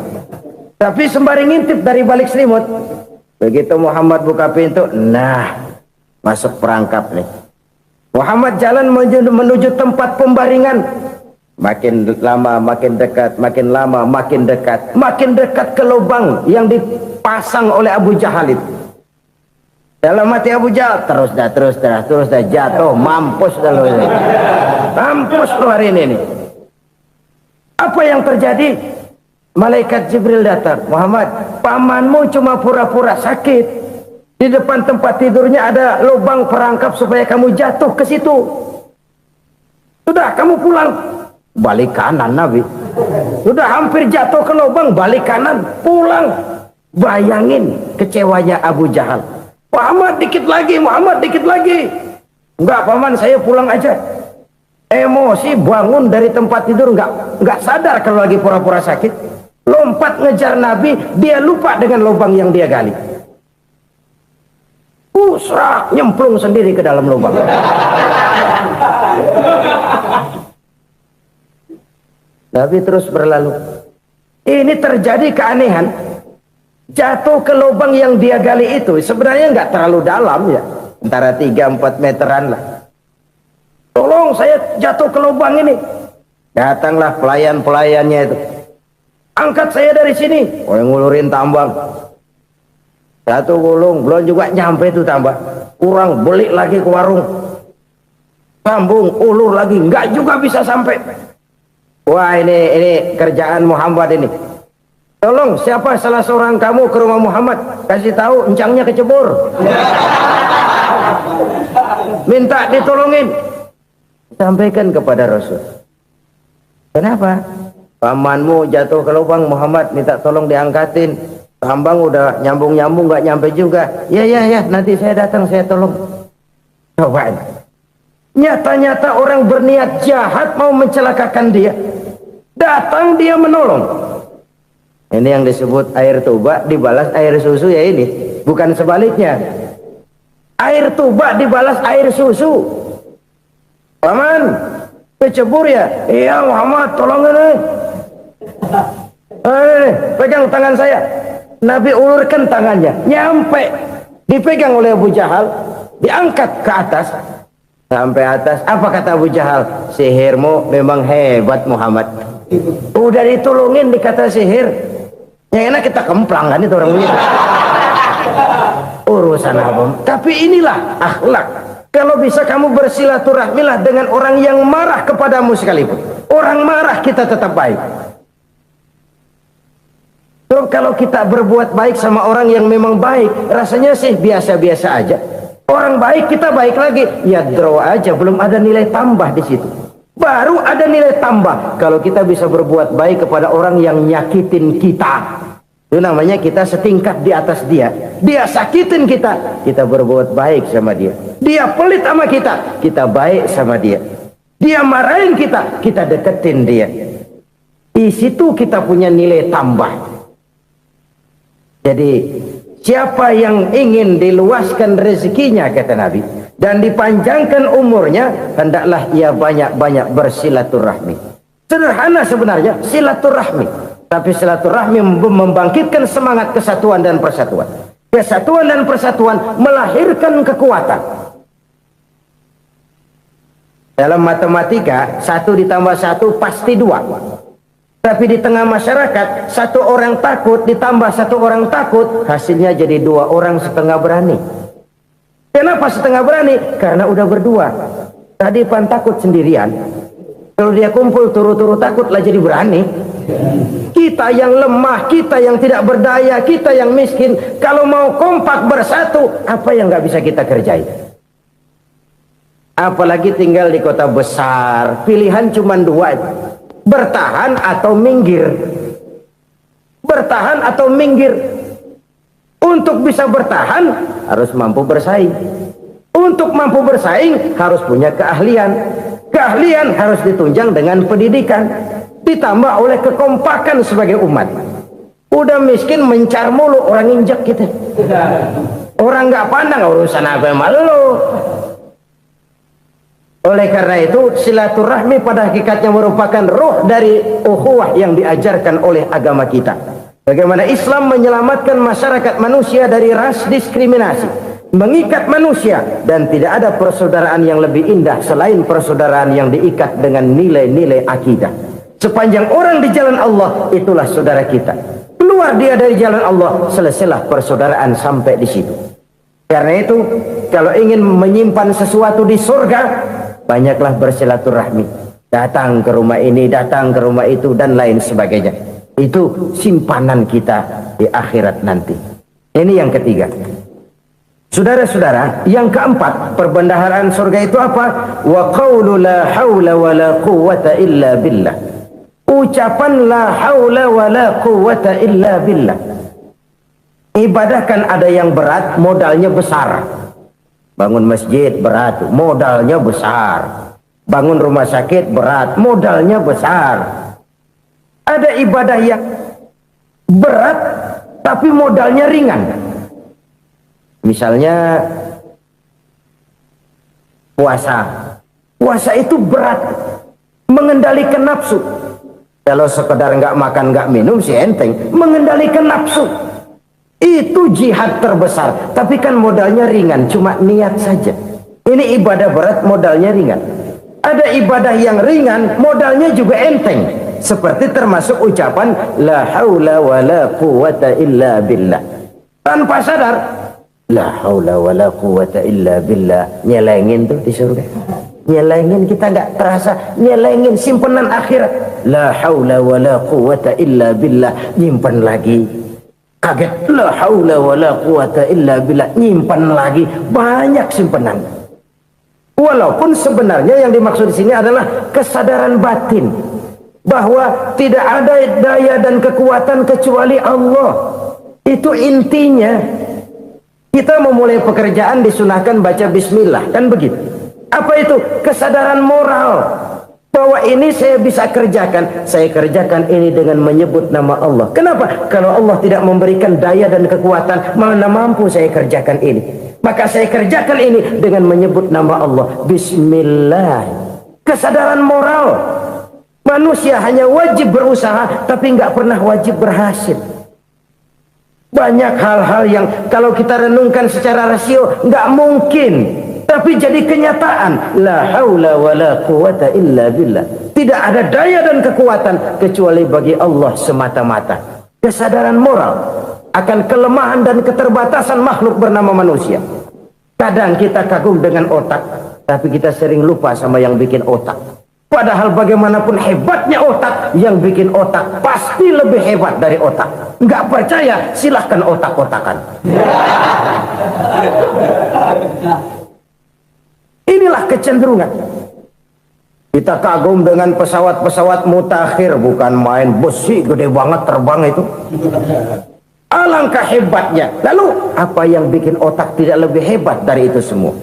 Tapi sembari ngintip dari balik selimut, begitu Muhammad buka pintu, nah masuk perangkap nih. Muhammad jalan menuju tempat pembaringan. Makin lama makin dekat, makin lama makin dekat, makin dekat ke lubang yang dipasang oleh Abu Jahal itu. Dalam hati Abu Jahal, terus dah jatuh, mampus dah lo ini. Mampus lo hari ini nih. Apa yang terjadi? Malaikat Jibril datang. Muhammad, pamanmu cuma pura-pura sakit. Di depan tempat tidurnya ada lubang perangkap supaya kamu jatuh ke situ. Sudah, kamu pulang. Balik kanan Nabi. Sudah hampir jatuh ke lubang, balik kanan, pulang. Bayangin kecewanya Abu Jahal. Muhammad dikit lagi, Muhammad dikit lagi. Enggak paman, saya pulang aja. Emosi bangun dari tempat tidur, enggak sadar kalau lagi pura-pura sakit. Lompat ngejar Nabi, dia lupa dengan lubang yang dia gali. Usrak, nyemplung sendiri ke dalam lubang. Nabi terus berlalu. Ini terjadi keanehan. Jatuh ke lubang yang dia gali itu sebenarnya nggak terlalu dalam ya, antara 3-4 meteran lah. Tolong saya jatuh ke lubang ini. Datanglah pelayan-pelayannya itu. Angkat saya dari sini. Oh, yang ngulurin tambang. Satu gulung belum juga nyampe itu tambah. Kurang beli lagi ke warung. Sambung ulur lagi enggak juga bisa sampai. Wah ini kerjaan Muhammad ini. Tolong siapa salah seorang kamu ke rumah Muhammad, kasih tahu encangnya kecebur. Minta ditolongin. Sampaikan kepada Rasul. Kenapa? Pamanmu jatuh ke lubang, Muhammad minta tolong diangkatin. Hambang udah nyambung-nyambung nggak nyampe juga. Ya nanti saya datang saya tolong. Coba. Nyata-nyata orang berniat jahat mau mencelakakan dia. Datang dia menolong. Ini yang disebut air tuba dibalas air susu ya ini. Bukan sebaliknya. Air tuba dibalas air susu. Paman, kecebur ya? Iya Muhammad, tolong ini. Pegang tangan saya. Nabi ulurkan tangannya. Nyampe. Dipegang oleh Abu Jahal. Diangkat ke atas. Sampai atas. Apa kata Abu Jahal? Sihirmu memang hebat Muhammad. Udah ditolongin dikata sihir. Yang enak kita kemplang kan itu orang begitu. Urusan apa? Tapi inilah akhlak. Kalau bisa kamu bersilaturahmilah dengan orang yang marah kepadamu sekalipun. Orang marah kita tetap baik. So, kalau kita berbuat baik sama orang yang memang baik, rasanya sih biasa-biasa aja. Orang baik kita baik lagi, ya draw aja, belum ada nilai tambah di situ. Baru ada nilai tambah kalau kita bisa berbuat baik kepada orang yang nyakitin kita. Itu namanya kita setingkat di atas dia. Dia sakitin kita, kita berbuat baik sama dia. Dia pelit sama kita, kita baik sama dia. Dia marahin kita, kita deketin dia. Di situ kita punya nilai tambah. Jadi siapa yang ingin diluaskan rezekinya kata Nabi dan dipanjangkan umurnya, hendaklah ia banyak-banyak bersilaturahmi. Sederhana sebenarnya silaturahmi, tapi silaturahmi membangkitkan semangat kesatuan dan persatuan. Kesatuan dan persatuan melahirkan kekuatan. Dalam matematika 1 ditambah 1 pasti 2. Tapi di tengah masyarakat 1 orang takut ditambah 1 orang takut, hasilnya jadi 2 orang setengah berani. Kenapa setengah berani? Karena udah berdua. Tadi pan takut sendirian. Kalau dia kumpul turu-turu takutlah jadi berani. Kita yang lemah, kita yang tidak berdaya, kita yang miskin, kalau mau kompak bersatu, apa yang nggak bisa kita kerjain? Apalagi tinggal di kota besar, pilihan cuma 2. Bertahan atau minggir. Bertahan atau minggir. Untuk bisa bertahan harus mampu bersaing. Untuk mampu bersaing harus punya keahlian. Keahlian harus ditunjang dengan pendidikan, ditambah oleh kekompakan sebagai umat. Udah miskin mencar mulu, orang injak kita. Orang nggak pandang urusan apa yang malu. Oleh karena itu silaturahmi pada hakikatnya merupakan roh dari ukhuwah yang diajarkan oleh agama kita. Bagaimana Islam menyelamatkan masyarakat manusia dari ras diskriminasi, mengikat manusia, dan tidak ada persaudaraan yang lebih indah selain persaudaraan yang diikat dengan nilai-nilai akidah. Sepanjang orang di jalan Allah, itulah saudara kita. Keluar dia dari jalan Allah, selesailah persaudaraan sampai di situ. Karena itu, kalau ingin menyimpan sesuatu di surga, banyaklah bersilaturahmi. Datang ke rumah ini, datang ke rumah itu, dan lain sebagainya. Itu simpanan kita di akhirat nanti. Ini yang ketiga. Saudara-saudara, yang keempat, perbendaharaan surga itu apa? Wa qawlu la hawla wa la quwwata illa billah. Ucapan la hawla wa la quwwata illa billah. Ibadah kan ada yang berat, modalnya besar. Bangun masjid berat, modalnya besar. Bangun rumah sakit berat, modalnya besar. Ada ibadah yang berat tapi modalnya ringan. Misalnya puasa. Puasa itu berat, mengendalikan nafsu. Kalau sekedar nggak makan nggak minum sih enteng, mengendalikan nafsu. Itu jihad terbesar, tapi kan modalnya ringan, cuma niat saja. Ini ibadah berat, modalnya ringan. Ada ibadah yang ringan, modalnya juga enteng. Seperti termasuk ucapan la haula wa la quwwata illa billah. tanpa sadar, la haula wala quwata illa billah, nyelengin tuh di surga. Nyelengin, kita nggak terasa, nyelengin simpenan akhirat. La haula wala quwata illa billah, nyimpan lagi. Kaget, la haula wala quwata illa billah, nyimpan lagi. Banyak simpenan. Walaupun sebenarnya yang dimaksud di sini adalah kesadaran batin bahwa tidak ada daya dan kekuatan kecuali Allah. Itu intinya. Kita memulai pekerjaan disunahkan baca bismillah, kan begitu. Apa itu? Kesadaran moral bahwa ini saya bisa kerjakan. Saya kerjakan ini dengan menyebut nama Allah. Kenapa? Kalau Allah tidak memberikan daya dan kekuatan, mana mampu saya kerjakan ini. Maka saya kerjakan ini dengan menyebut nama Allah. Bismillah. Kesadaran moral. Manusia hanya wajib berusaha, tapi nggak pernah wajib berhasil. Banyak hal-hal yang kalau kita renungkan secara rasio nggak mungkin, tapi jadi kenyataan. La haula wala quwata illa billah. Tidak ada daya dan kekuatan kecuali bagi Allah semata-mata. Kesadaran moral akan kelemahan dan keterbatasan makhluk bernama manusia. Kadang kita kagum dengan otak, tapi kita sering lupa sama yang bikin otak. Padahal bagaimanapun hebatnya otak, yang bikin otak pasti lebih hebat dari otak. Nggak percaya? Silahkan otak-otakan. Inilah kecenderungan. Kita kagum dengan pesawat-pesawat mutakhir, bukan main, besi gede banget terbang itu. Alangkah hebatnya. Lalu apa yang bikin otak tidak lebih hebat dari itu semua?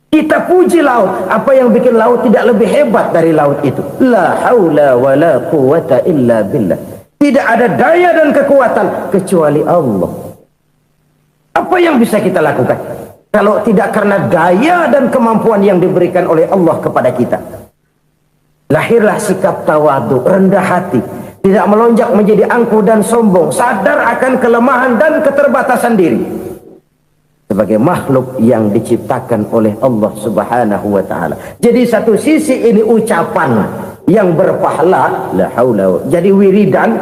Kita puji laut, apa yang bikin laut tidak lebih hebat dari laut itu? La haula wala quwata illa billah. Tidak ada daya dan kekuatan kecuali Allah. Apa yang bisa kita lakukan kalau tidak karena daya dan kemampuan yang diberikan oleh Allah kepada kita? Lahirlah sikap tawadu, rendah hati, tidak melonjak menjadi angkuh dan sombong, sadar akan kelemahan dan keterbatasan diri sebagai makhluk yang diciptakan oleh Allah Subhanahu wa taala. Jadi satu sisi ini ucapan yang berpahala, la haula, jadi wiridan.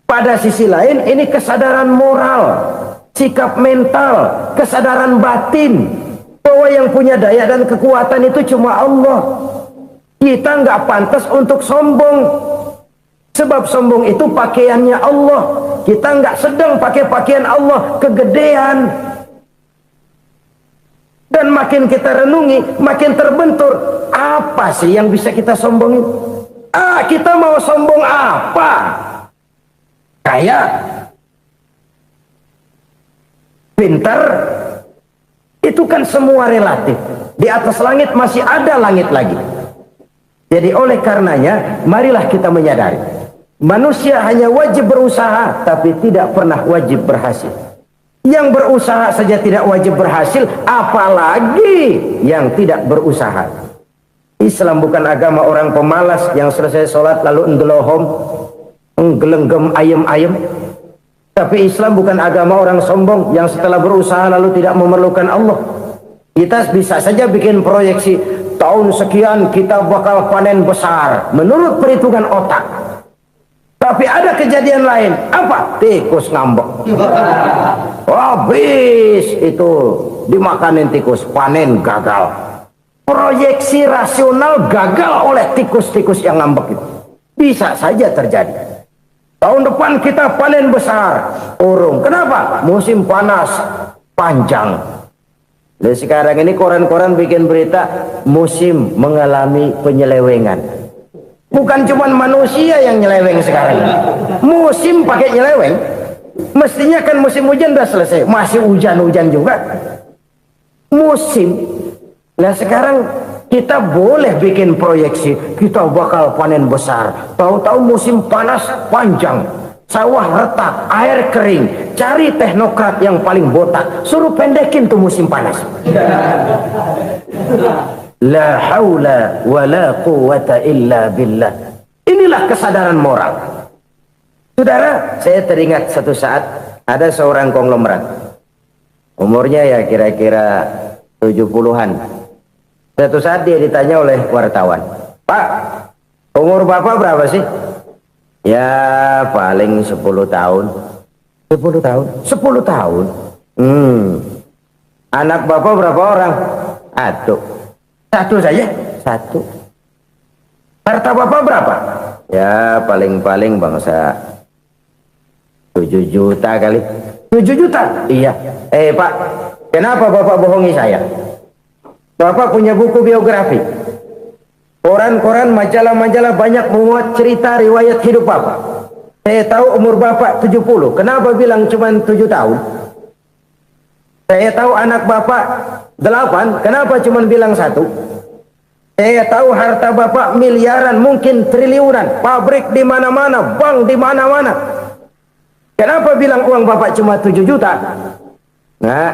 Pada sisi lain ini kesadaran moral, sikap mental, kesadaran batin bahwa yang punya daya dan kekuatan itu cuma Allah. Kita nggak pantas untuk sombong, sebab sombong itu pakaiannya Allah. Kita nggak sedang pakai pakaian Allah, kegedean. Dan makin kita renungi, makin terbentur. Apa sih yang bisa kita sombongin? Kita mau sombong apa? Kaya, pintar, itu kan semua relatif. Di atas langit masih ada langit lagi. Jadi oleh karenanya, marilah kita menyadari, manusia hanya wajib berusaha, tapi tidak pernah wajib berhasil. Yang berusaha saja tidak wajib berhasil, apalagi yang tidak berusaha. Islam bukan agama orang pemalas yang selesai sholat lalu enggelohom, nggelenggem ayem-ayem. Tapi Islam bukan agama orang sombong yang setelah berusaha lalu tidak memerlukan Allah. Kita bisa saja bikin proyeksi, tahun sekian kita bakal panen besar menurut perhitungan otak. Tapi ada kejadian lain. Apa? Tikus ngambek. Habis itu dimakanin tikus, panen gagal. Proyeksi rasional gagal oleh tikus-tikus yang ngambek itu. Bisa saja terjadi. Tahun depan kita panen besar, urung. Kenapa? Musim panas panjang. Dan sekarang ini koran-koran bikin berita musim mengalami penyelewengan. Bukan cuma manusia yang nyeleweng sekarang. Musim pakai nyeleweng. Mestinya kan musim hujan udah selesai, masih hujan-hujan juga. Musim. Nah sekarang kita boleh bikin proyeksi, kita bakal panen besar. Tahu-tahu musim panas panjang, sawah retak, air kering. Cari teknokrat yang paling botak, suruh pendekin tuh musim panas. La haula wa la quwata illa billah. Inilah kesadaran moral. Saudara, saya teringat satu saat ada seorang konglomerat. Umurnya ya kira-kira 70-an. Satu saat dia ditanya oleh wartawan, "Pak, umur Bapak berapa sih?" "Ya paling 10 tahun. 10 tahun. 10 tahun. Anak bapak berapa orang? Satu saja. Satu. Harta bapak berapa? Ya paling-paling bangsa 7 juta kali. 7 juta? Iya. Pak, kenapa bapak bohongi saya? Bapak punya buku biografi. Koran-koran, majalah-majalah banyak memuat cerita riwayat hidup bapak. Saya tahu umur bapak 70. Kenapa bilang cuma 7 tahun? Saya tahu anak bapak 8. Kenapa cuma bilang 1? Saya tahu harta bapak miliaran, mungkin triliunan. Pabrik di mana-mana, bank di mana-mana. Kenapa bilang uang bapak cuma 7 juta? Nah,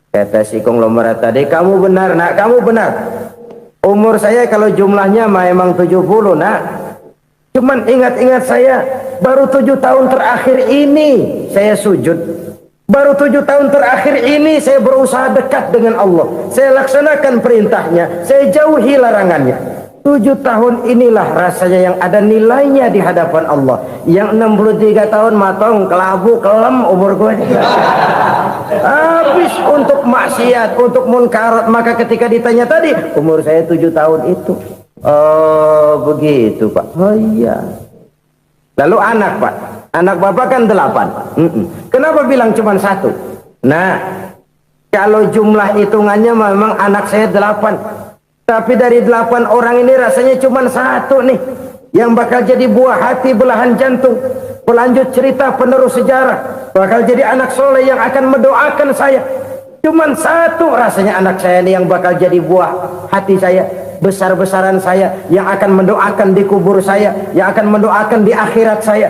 kata si konglomerat tadi, kamu benar nak, kamu benar. Umur saya kalau jumlahnya memang 70 nak. Cuman ingat-ingat saya, baru 7 tahun terakhir ini saya sujud. Baru 7 tahun terakhir ini saya berusaha dekat dengan Allah. Saya laksanakan perintahnya, saya jauhi larangannya. 7 tahun inilah rasanya yang ada nilainya di hadapan Allah. Yang 63 tahun matong, kelabu, kelem umur gue. Habis untuk maksiat, untuk munkarat. Maka ketika ditanya tadi, umur saya 7 tahun itu. Oh begitu Pak. Oh iya. Lalu anak Pak. Anak bapak kan 8. Kenapa bilang cuma 1? Nah, kalau jumlah hitungannya memang anak saya 8. Tapi dari 8 orang ini rasanya cuma 1 nih. Yang bakal jadi buah hati, belahan jantung. Pelanjut cerita, penerus sejarah. Bakal jadi anak soleh yang akan mendoakan saya. Cuma 1 rasanya anak saya ini yang bakal jadi buah hati saya. Besar-besaran saya. Yang akan mendoakan di kubur saya. Yang akan mendoakan di akhirat saya.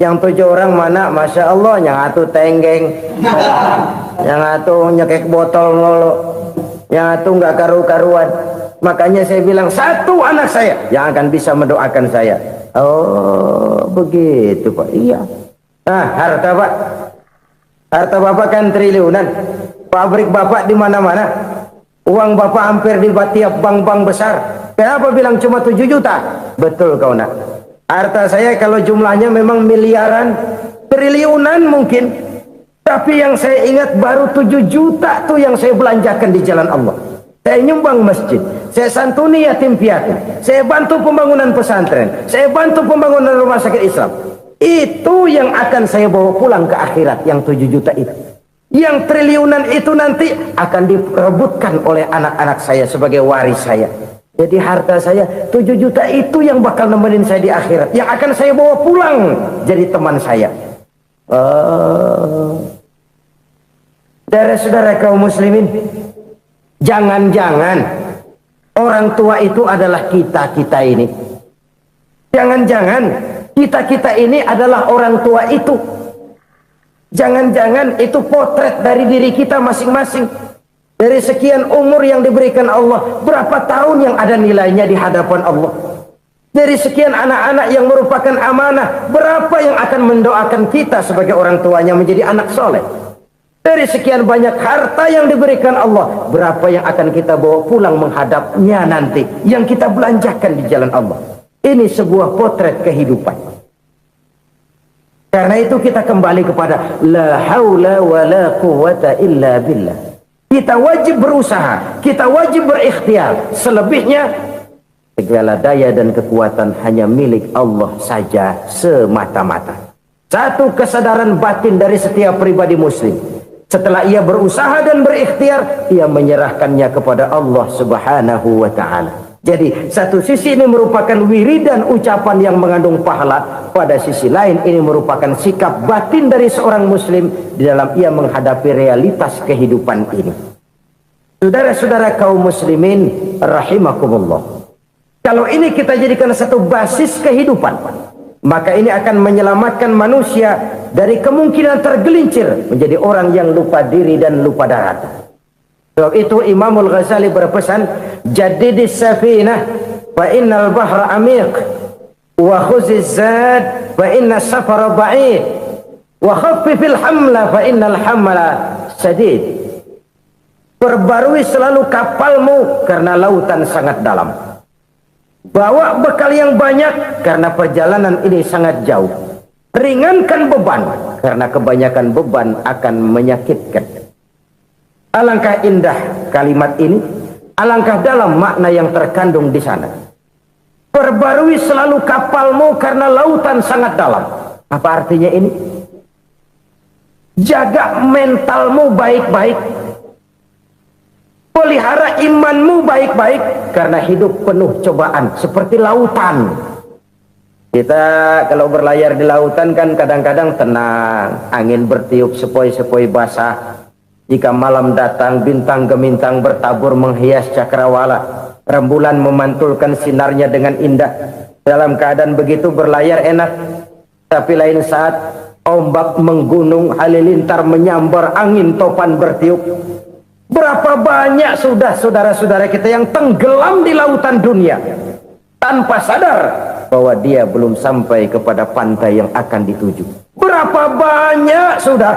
Yang 7 orang mana? Masya Allah, yang 1 tenggeng, yang 1 nyekek botol mulu, yang 1 nggak karu-karuan. Makanya saya bilang 1 anak saya yang akan bisa mendoakan saya. Oh begitu Pak. Iya. Nah harta Pak, harta bapak kan triliunan. Pabrik bapak di mana-mana. Uang bapak hampir di tiap bank-bank besar. Kenapa bilang cuma 7 juta? Betul kau nak. Harta saya kalau jumlahnya memang miliaran, triliunan mungkin. Tapi yang saya ingat baru 7 juta tuh yang saya belanjakan di jalan Allah. Saya nyumbang masjid, saya santuni yatim piatu, saya bantu pembangunan pesantren, saya bantu pembangunan rumah sakit Islam. Itu yang akan saya bawa pulang ke akhirat, yang 7 juta itu. Yang triliunan itu nanti akan diperebutkan oleh anak-anak saya sebagai waris saya. Jadi harta saya 7 juta itu yang bakal nemenin saya di akhirat. Yang akan saya bawa pulang jadi teman saya. Saudara-saudara kaum muslimin, jangan-jangan orang tua itu adalah kita-kita ini. Jangan-jangan kita-kita ini adalah orang tua itu. Jangan-jangan itu potret dari diri kita masing-masing. Dari sekian umur yang diberikan Allah, berapa tahun yang ada nilainya di hadapan Allah? Dari sekian anak-anak yang merupakan amanah, berapa yang akan mendoakan kita sebagai orang tuanya menjadi anak soleh? Dari sekian banyak harta yang diberikan Allah, berapa yang akan kita bawa pulang menghadapnya nanti, yang kita belanjakan di jalan Allah? Ini sebuah potret kehidupan. Karena itu kita kembali kepada la haula wa la quwwata illa billah. Kita wajib berusaha, kita wajib berikhtiar. Selebihnya, segala daya dan kekuatan hanya milik Allah saja semata-mata. Satu kesadaran batin dari setiap pribadi muslim. Setelah ia berusaha dan berikhtiar, ia menyerahkannya kepada Allah Subhanahu wa ta'ala. Jadi, satu sisi ini merupakan wiridan ucapan yang mengandung pahala. Pada sisi lain, ini merupakan sikap batin dari seorang muslim di dalam ia menghadapi realitas kehidupan ini. Saudara-saudara kaum muslimin rahimakumullah. Kalau ini kita jadikan satu basis kehidupan, maka ini akan menyelamatkan manusia dari kemungkinan tergelincir menjadi orang yang lupa diri dan lupa darat. Sebab itu Imamul Ghazali berpesan, jadidis safinah fa innal bahra amiq wa khuziz zad fa inna safara ba'id wa khaffifil hamla fa innal hamla sadid. Perbarui selalu kapalmu karena lautan sangat dalam. Bawa bekal yang banyak karena perjalanan ini sangat jauh. Ringankan beban, karena kebanyakan beban akan menyakitkan. Alangkah indah kalimat ini, alangkah dalam makna yang terkandung di sana. Perbarui selalu kapalmu karena lautan sangat dalam. Apa artinya ini? Jaga mentalmu baik-baik. Pelihara imanmu baik-baik, karena hidup penuh cobaan seperti lautan. Kita kalau berlayar di lautan kan kadang-kadang tenang, angin bertiup sepoi-sepoi basah. Jika malam datang, bintang gemintang bertabur menghias cakrawala. Rembulan memantulkan sinarnya dengan indah. Dalam keadaan begitu berlayar enak. Tapi lain saat ombak menggunung, halilintar menyambar, angin topan bertiup. Berapa banyak sudah saudara-saudara kita yang tenggelam di lautan dunia tanpa sadar bahwa dia belum sampai kepada pantai yang akan dituju. Berapa banyak sudah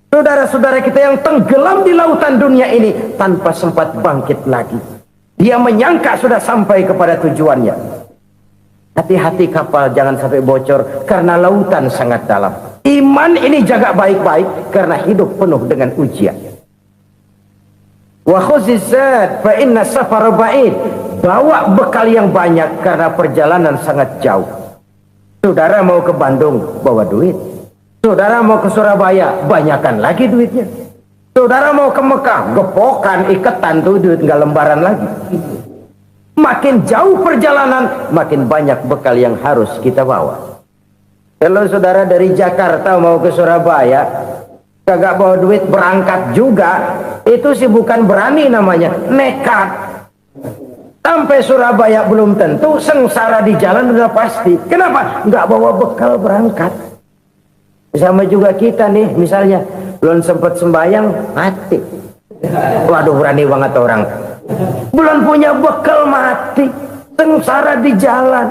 saudara-saudara kita yang tenggelam di lautan dunia ini tanpa sempat bangkit lagi. Dia menyangka sudah sampai kepada tujuannya. Hati-hati kapal jangan sampai bocor karena lautan sangat dalam. Iman ini jaga baik-baik karena hidup penuh dengan ujian. Wa khuzizat fa inna safara ba'id. Bawa bekal yang banyak karena perjalanan sangat jauh. Saudara mau ke Bandung, bawa duit. Saudara mau ke Surabaya, banyakan lagi duitnya. Saudara mau ke Mekah, gepokan, iketan tuh duit nggak lembaran lagi. Makin jauh perjalanan, makin banyak bekal yang harus kita bawa. Kalau saudara dari Jakarta mau ke Surabaya, kagak bawa duit berangkat juga, itu sih bukan berani namanya, nekat. Sampai Surabaya belum tentu, sengsara di jalan udah pasti. Kenapa? Nggak bawa bekal berangkat. Sama juga kita nih, misalnya belum sempat sembahyang, mati. Waduh, berani banget orang. Belum punya bekal, mati. Sengsara di jalan.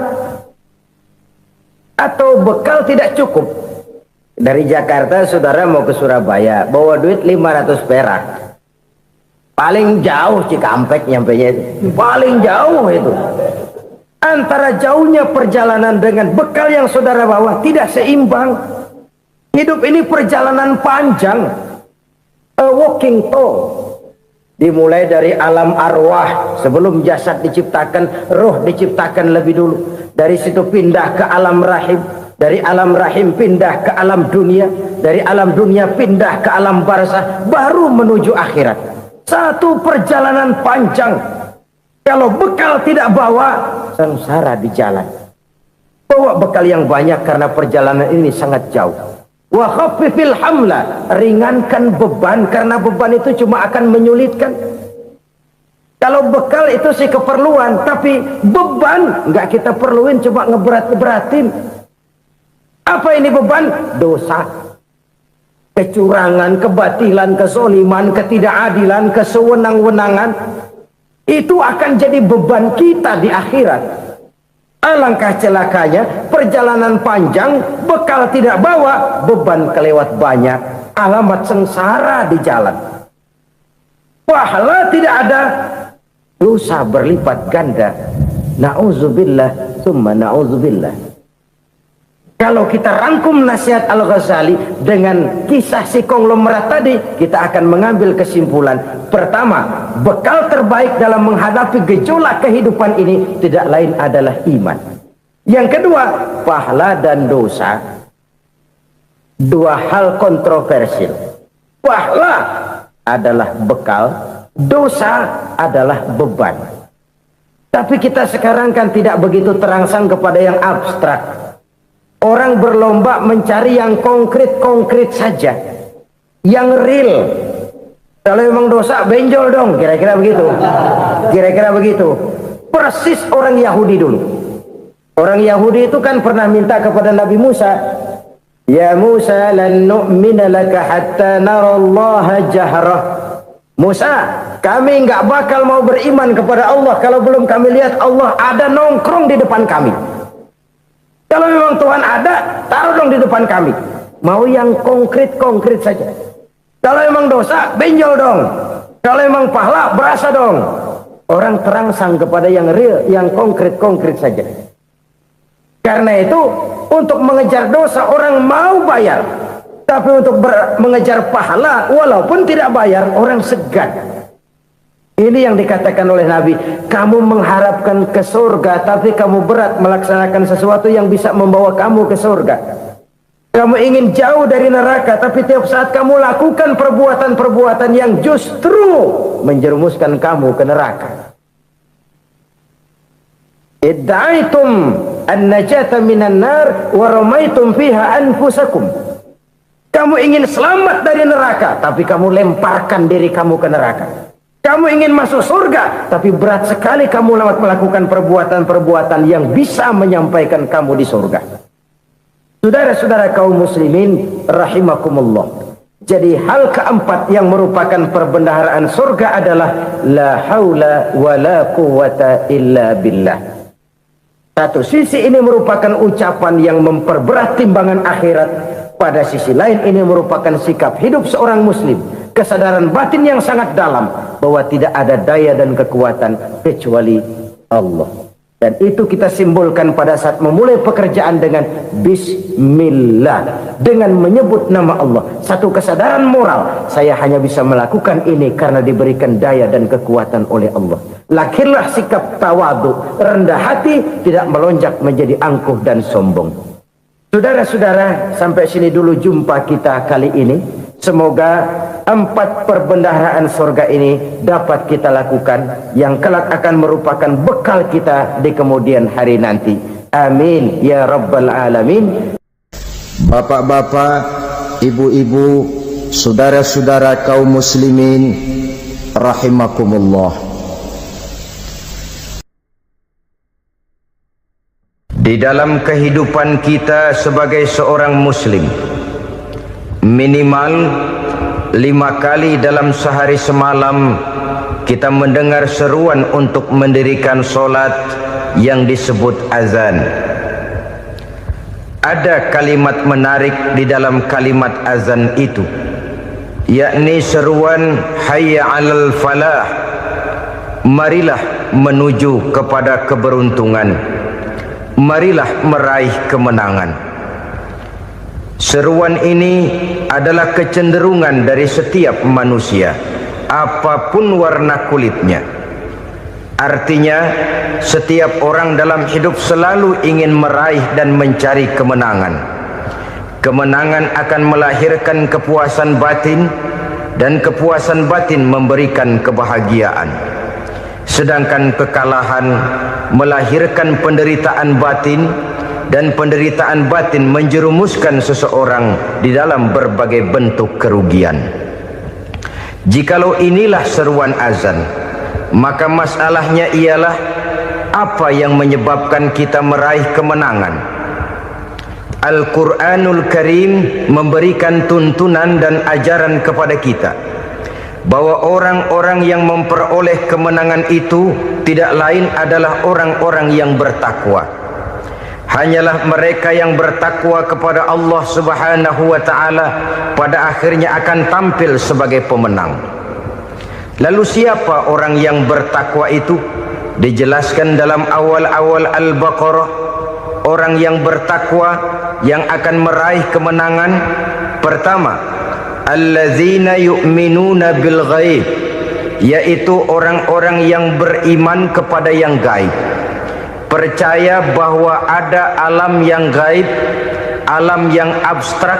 Atau bekal tidak cukup. Dari Jakarta saudara mau ke Surabaya, bawa duit 500 perak. Paling jauh Cikampek nyampenya itu. Paling jauh itu. Antara jauhnya perjalanan dengan bekal yang saudara bawa tidak seimbang. Hidup ini perjalanan panjang. A walking tour. Dimulai dari alam arwah. Sebelum jasad diciptakan, roh diciptakan lebih dulu. Dari situ pindah ke alam rahim. Dari alam rahim pindah ke alam dunia. Dari alam dunia pindah ke alam barzah. Baru menuju akhirat. Satu perjalanan panjang. Kalau bekal tidak bawa, sengsara di jalan. Bawa bekal yang banyak karena perjalanan ini sangat jauh. Wa khaffifil hamla, ringankan beban karena beban itu cuma akan menyulitkan. Kalau bekal itu sih keperluan, tapi beban nggak kita perluin, cuma ngeberat-beratin. Apa ini beban? Dosa, kecurangan, kebatilan, kezoliman, ketidakadilan, kesewenang-wenangan. Itu akan jadi beban kita di akhirat. Alangkah celakanya, perjalanan panjang, bekal tidak bawa, beban kelewat banyak, alamat sengsara di jalan. Pahala tidak ada, dosa berlipat ganda. Na'udzubillah, summa na'udzubillah. Kalau kita rangkum nasihat Al-Ghazali dengan kisah si konglomerat tadi, kita akan mengambil kesimpulan. Pertama, bekal terbaik dalam menghadapi gejolak kehidupan ini tidak lain adalah iman. Yang kedua, pahala dan dosa. Dua hal kontroversial. Pahala adalah bekal, dosa adalah beban. Tapi kita sekarang kan tidak begitu terangsang kepada yang abstrak. Orang berlomba mencari yang konkret-konkret saja, yang real. Kalau memang dosa, benjol dong, kira-kira begitu. Kira-kira begitu. Persis orang Yahudi dulu. Orang Yahudi itu kan pernah minta kepada Nabi Musa, Ya Musa, lan nu'mina laka hatta narallaha jahrah. Musa, kami nggak bakal mau beriman kepada Allah kalau belum kami lihat Allah ada nongkrong di depan kami. Kalau memang Tuhan ada, taruh dong di depan kami. Mau yang konkret-konkret saja. Kalau memang dosa, benjol dong. Kalau memang pahala, berasa dong. Orang terangsang kepada yang real, yang konkret-konkret saja. Karena itu untuk mengejar dosa orang mau bayar, tapi untuk mengejar pahala walaupun tidak bayar orang segan. Ini yang dikatakan oleh Nabi, kamu mengharapkan ke surga tapi kamu berat melaksanakan sesuatu yang bisa membawa kamu ke surga. Kamu ingin jauh dari neraka, tapi tiap saat kamu lakukan perbuatan-perbuatan yang justru menjerumuskan kamu ke neraka. Idda'aitum an-najata minan nar wa ramaitum fiha anfusakum. Kamu ingin selamat dari neraka, tapi kamu lemparkan diri kamu ke neraka. Kamu ingin masuk surga, tapi berat sekali kamu melakukan perbuatan-perbuatan yang bisa menyampaikan kamu di surga. Saudara-saudara kaum muslimin rahimakumullah. Jadi hal keempat yang merupakan perbendaharaan surga adalah la haula wa la quwwata illa billah. Satu sisi ini merupakan ucapan yang memperberat timbangan akhirat. Pada sisi lain ini merupakan sikap hidup seorang muslim. Kesadaran batin yang sangat dalam bahwa tidak ada daya dan kekuatan kecuali Allah. Dan itu kita simbolkan pada saat memulai pekerjaan dengan Bismillah, dengan menyebut nama Allah. Satu kesadaran moral, saya hanya bisa melakukan ini karena diberikan daya dan kekuatan oleh Allah. Lahirlah sikap tawadu, rendah hati, tidak melonjak menjadi angkuh dan sombong. Saudara-saudara, sampai sini dulu jumpa kita kali ini. Semoga 4 perbendaharaan surga ini dapat kita lakukan, yang kelak akan merupakan bekal kita di kemudian hari nanti. Amin ya rabbal alamin. Bapak-bapak, ibu-ibu, saudara-saudara kaum muslimin rahimakumullah. Di dalam kehidupan kita sebagai seorang muslim, minimal 5 kali dalam sehari semalam kita mendengar seruan untuk mendirikan solat yang disebut azan. Ada kalimat menarik di dalam kalimat azan itu, yakni seruan hayya 'alal falah, marilah menuju kepada keberuntungan, marilah meraih kemenangan. Seruan ini adalah kecenderungan dari setiap manusia, apapun warna kulitnya. Artinya, setiap orang dalam hidup selalu ingin meraih dan mencari kemenangan. Kemenangan akan melahirkan kepuasan batin, dan kepuasan batin memberikan kebahagiaan. Sedangkan kekalahan melahirkan penderitaan batin, dan penderitaan batin menjerumuskan seseorang di dalam berbagai bentuk kerugian. Jikalau inilah seruan azan, maka masalahnya ialah apa yang menyebabkan kita meraih kemenangan. Al-Quranul Karim memberikan tuntunan dan ajaran kepada kita bahwa orang-orang yang memperoleh kemenangan itu tidak lain adalah orang-orang yang bertakwa. Hanyalah mereka yang bertakwa kepada Allah Subhanahu wa ta'ala pada akhirnya akan tampil sebagai pemenang. Lalu siapa orang yang bertakwa itu? Dijelaskan dalam awal-awal Al-Baqarah, orang yang bertakwa yang akan meraih kemenangan. Pertama, allazina yu'minuna bil ghaib, yaitu orang-orang yang beriman kepada yang gaib, percaya bahwa ada alam yang gaib, alam yang abstrak,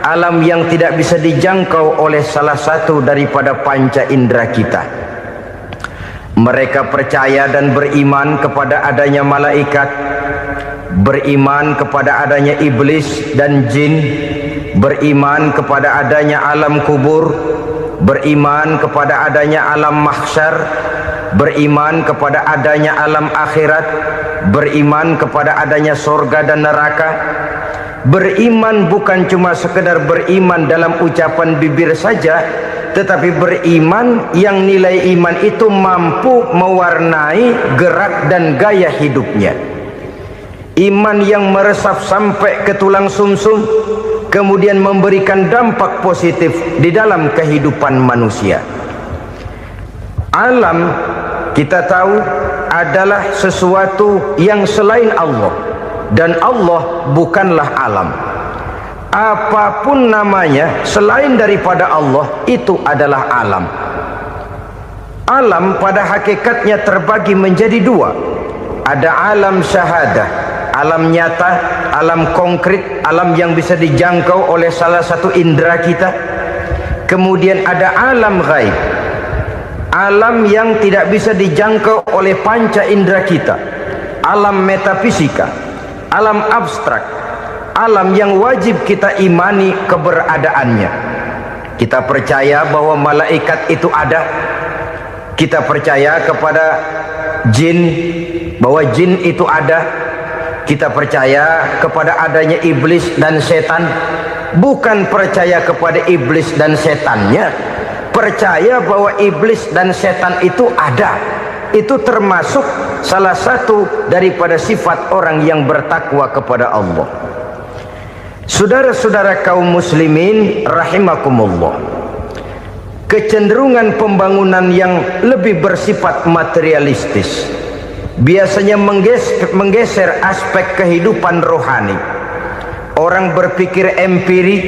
alam yang tidak bisa dijangkau oleh salah satu daripada panca indera kita. Mereka percaya dan beriman kepada adanya malaikat, beriman kepada adanya iblis dan jin, beriman kepada adanya alam kubur, beriman kepada adanya alam mahsyar, beriman kepada adanya alam akhirat, beriman kepada adanya surga dan neraka. Beriman bukan cuma sekedar beriman dalam ucapan bibir saja, tetapi beriman yang nilai iman itu mampu mewarnai gerak dan gaya hidupnya. Iman yang meresap sampai ke tulang sumsum, kemudian memberikan dampak positif di dalam kehidupan manusia. Alam, kita tahu, adalah sesuatu yang selain Allah, dan Allah bukanlah alam. Apapun namanya selain daripada Allah itu adalah alam. Alam pada hakikatnya terbagi menjadi dua. Ada alam syahadah, alam nyata, alam konkret, alam yang bisa dijangkau oleh salah satu indera kita. Kemudian ada alam ghaib, alam yang tidak bisa dijangkau oleh panca indera kita, alam metafisika, alam abstrak, alam yang wajib kita imani keberadaannya. Kita percaya bahwa malaikat itu ada, kita percaya kepada jin, bahwa jin itu ada, kita percaya kepada adanya iblis dan setan. Bukan percaya kepada iblis dan setannya, percaya bahwa iblis dan setan itu ada. Itu termasuk salah satu daripada sifat orang yang bertakwa kepada Allah. Saudara-saudara kaum muslimin rahimakumullah, kecenderungan pembangunan yang lebih bersifat materialistis biasanya menggeser aspek kehidupan rohani. Orang berpikir empiri,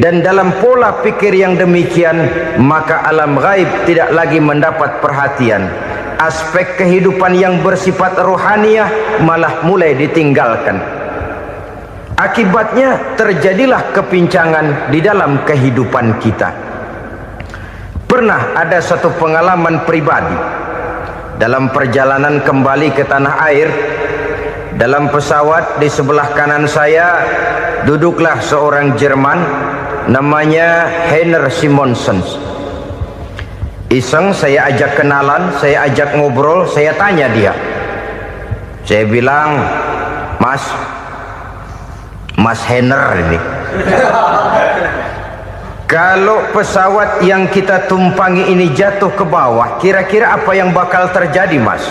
dan dalam pola pikir yang demikian maka alam gaib tidak lagi mendapat perhatian. Aspek kehidupan yang bersifat rohaniah malah mulai ditinggalkan. Akibatnya terjadilah kepincangan di dalam kehidupan kita. Pernah ada satu pengalaman pribadi dalam perjalanan kembali ke tanah air. Dalam pesawat di sebelah kanan saya duduklah seorang Jerman namanya Heiner Simonsen. Iseng saya ajak kenalan, saya ajak ngobrol, saya tanya dia. Saya bilang, Mas Heiner ini, kalau pesawat yang kita tumpangi ini jatuh ke bawah, kira-kira apa yang bakal terjadi, Mas?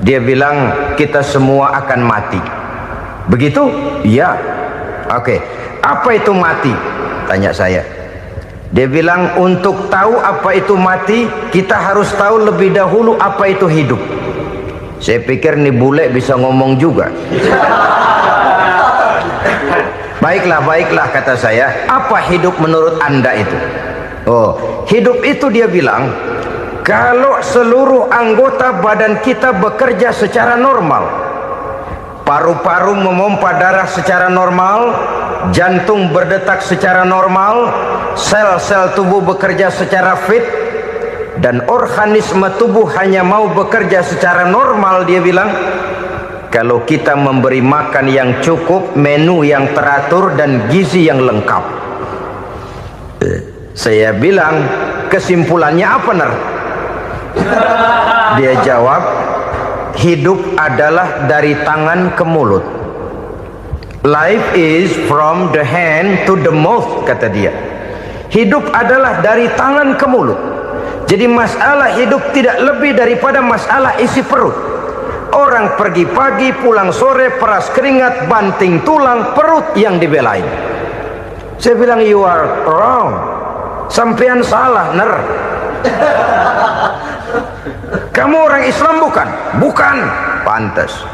Dia bilang, kita semua akan mati. Begitu? Iya. Oke. Apa itu mati? Tanya saya. Dia bilang, untuk tahu apa itu mati, kita harus tahu lebih dahulu apa itu hidup. Saya pikir nih bule bisa ngomong juga. Baiklah kata saya. Apa hidup menurut Anda itu? Oh, hidup itu dia bilang, kalau seluruh anggota badan kita bekerja secara normal, paru-paru memompa darah secara normal, jantung berdetak secara normal, sel-sel tubuh bekerja secara fit, dan organisme tubuh hanya mau bekerja secara normal, dia bilang, kalau kita memberi makan yang cukup, menu yang teratur, dan gizi yang lengkap. Saya bilang, kesimpulannya apa, Ner? Dia jawab, hidup adalah dari tangan ke mulut. Life is from the hand to the mouth, kata dia. Hidup adalah dari tangan ke mulut. Jadi masalah hidup tidak lebih daripada masalah isi perut. Orang pergi pagi, pulang sore, peras keringat, banting tulang, perut yang dibelain. Saya bilang, you are wrong. Sampean salah, Ner. Kamu orang Islam bukan? Bukan. Pantas.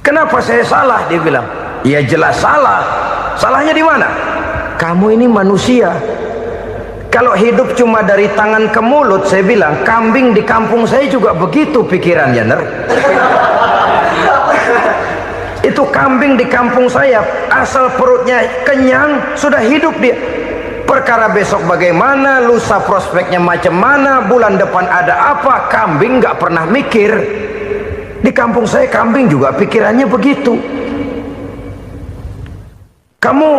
Kenapa saya salah? Dia bilang, ya jelas salah. Salahnya di mana? Kamu ini manusia. Kalau hidup cuma dari tangan ke mulut, saya bilang, kambing di kampung saya juga begitu pikirannya, Ner. Itu kambing di kampung saya, asal perutnya kenyang, sudah hidup dia. Perkara besok bagaimana, lusa prospeknya macam mana, bulan depan ada apa, kambing nggak pernah mikir. Di kampung saya kambing juga pikirannya begitu. Kamu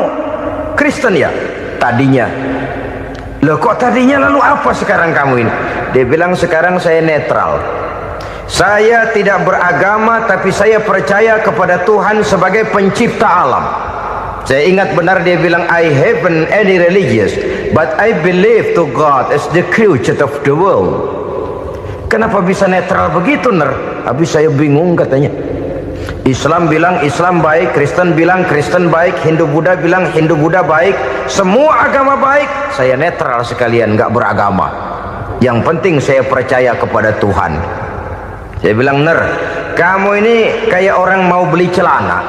Kristen ya? Tadinya. Loh kok tadinya, lalu apa sekarang kamu ini? Dia bilang, sekarang saya netral. Saya tidak beragama, tapi saya percaya kepada Tuhan sebagai pencipta alam. Saya ingat benar dia bilang, I haven't any religious, but I believe to God as the creator of the world. Kenapa bisa netral begitu, Ner? Habis saya bingung katanya. Islam bilang Islam baik, Kristen bilang Kristen baik, Hindu Buddha bilang Hindu Buddha baik, semua agama baik. Saya netral sekalian, nggak beragama. Yang penting saya percaya kepada Tuhan. Saya bilang, Ner, kamu ini kayak orang mau beli celana.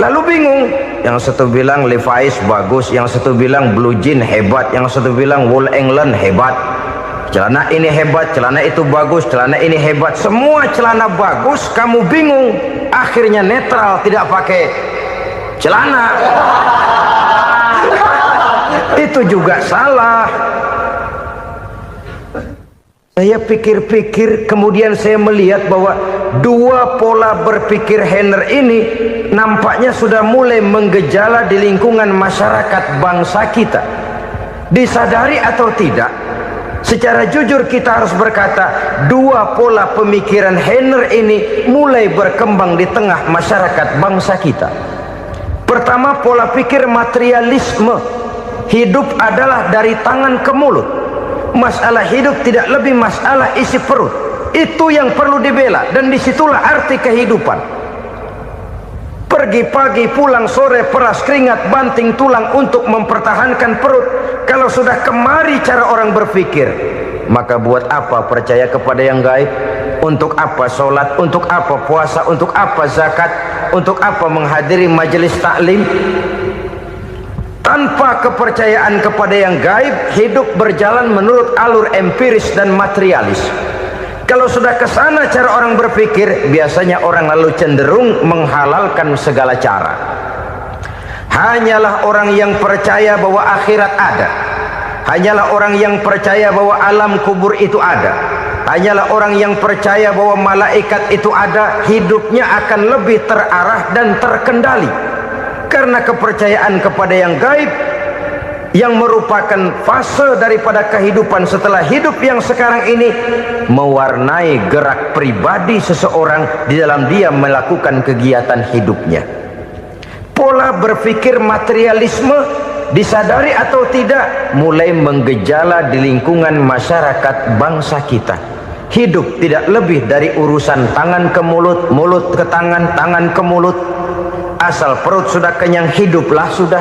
Lalu bingung. Yang satu bilang Levi's bagus, yang satu bilang Blue Jean hebat, yang satu bilang Wool England hebat. Celana ini hebat, celana itu bagus, celana ini hebat. Semua celana bagus, kamu bingung. Akhirnya netral, tidak pakai celana. Itu juga salah. Saya pikir-pikir, kemudian saya melihat bahwa dua pola berpikir Henner ini nampaknya sudah mulai menggejala di lingkungan masyarakat bangsa kita. Disadari atau tidak, secara jujur kita harus berkata, dua pola pemikiran Henner ini mulai berkembang di tengah masyarakat bangsa kita. Pertama, pola pikir materialisme. Hidup adalah dari tangan ke mulut. Masalah hidup tidak lebih masalah isi perut. Itu yang perlu dibela, dan disitulah arti kehidupan. Pergi pagi, pulang sore, peras keringat, banting tulang untuk mempertahankan perut. Kalau sudah kemari cara orang berpikir, maka buat apa percaya kepada yang gaib? Untuk apa sholat? Untuk apa puasa? Untuk apa zakat? Untuk apa menghadiri majelis taklim? Tanpa kepercayaan kepada yang gaib, hidup berjalan menurut alur empiris dan materialis. Kalau sudah ke sana cara orang berpikir, biasanya orang lalu cenderung menghalalkan segala cara. Hanyalah orang yang percaya bahwa akhirat ada. Hanyalah orang yang percaya bahwa alam kubur itu ada. Hanyalah orang yang percaya bahwa malaikat itu ada, hidupnya akan lebih terarah dan terkendali. Karena kepercayaan kepada yang gaib, yang merupakan fase daripada kehidupan setelah hidup yang sekarang ini, mewarnai gerak pribadi seseorang di dalam dia melakukan kegiatan hidupnya. Pola berpikir materialisme, disadari atau tidak, mulai menggejala di lingkungan masyarakat bangsa kita. Hidup tidak lebih dari urusan tangan ke mulut, mulut ke tangan, tangan ke mulut. Asal perut sudah kenyang, hiduplah sudah.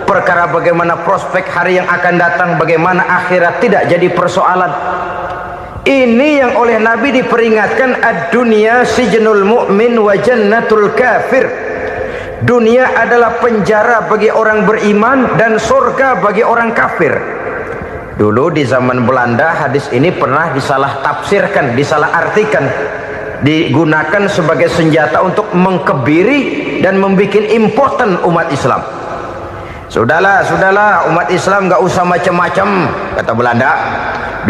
Perkara bagaimana prospek hari yang akan datang, bagaimana akhirat, tidak jadi persoalan. Ini yang oleh Nabi diperingatkan, ad-dunya sijnul mu'min wa jannatul kafir. Dunia adalah penjara bagi orang beriman dan surga bagi orang kafir. Dulu di zaman Belanda hadis ini pernah disalah tafsirkan, disalah artikan, digunakan sebagai senjata untuk mengkebiri dan membuat impoten umat Islam. Sudahlah umat Islam gak usah macam-macam, kata Belanda.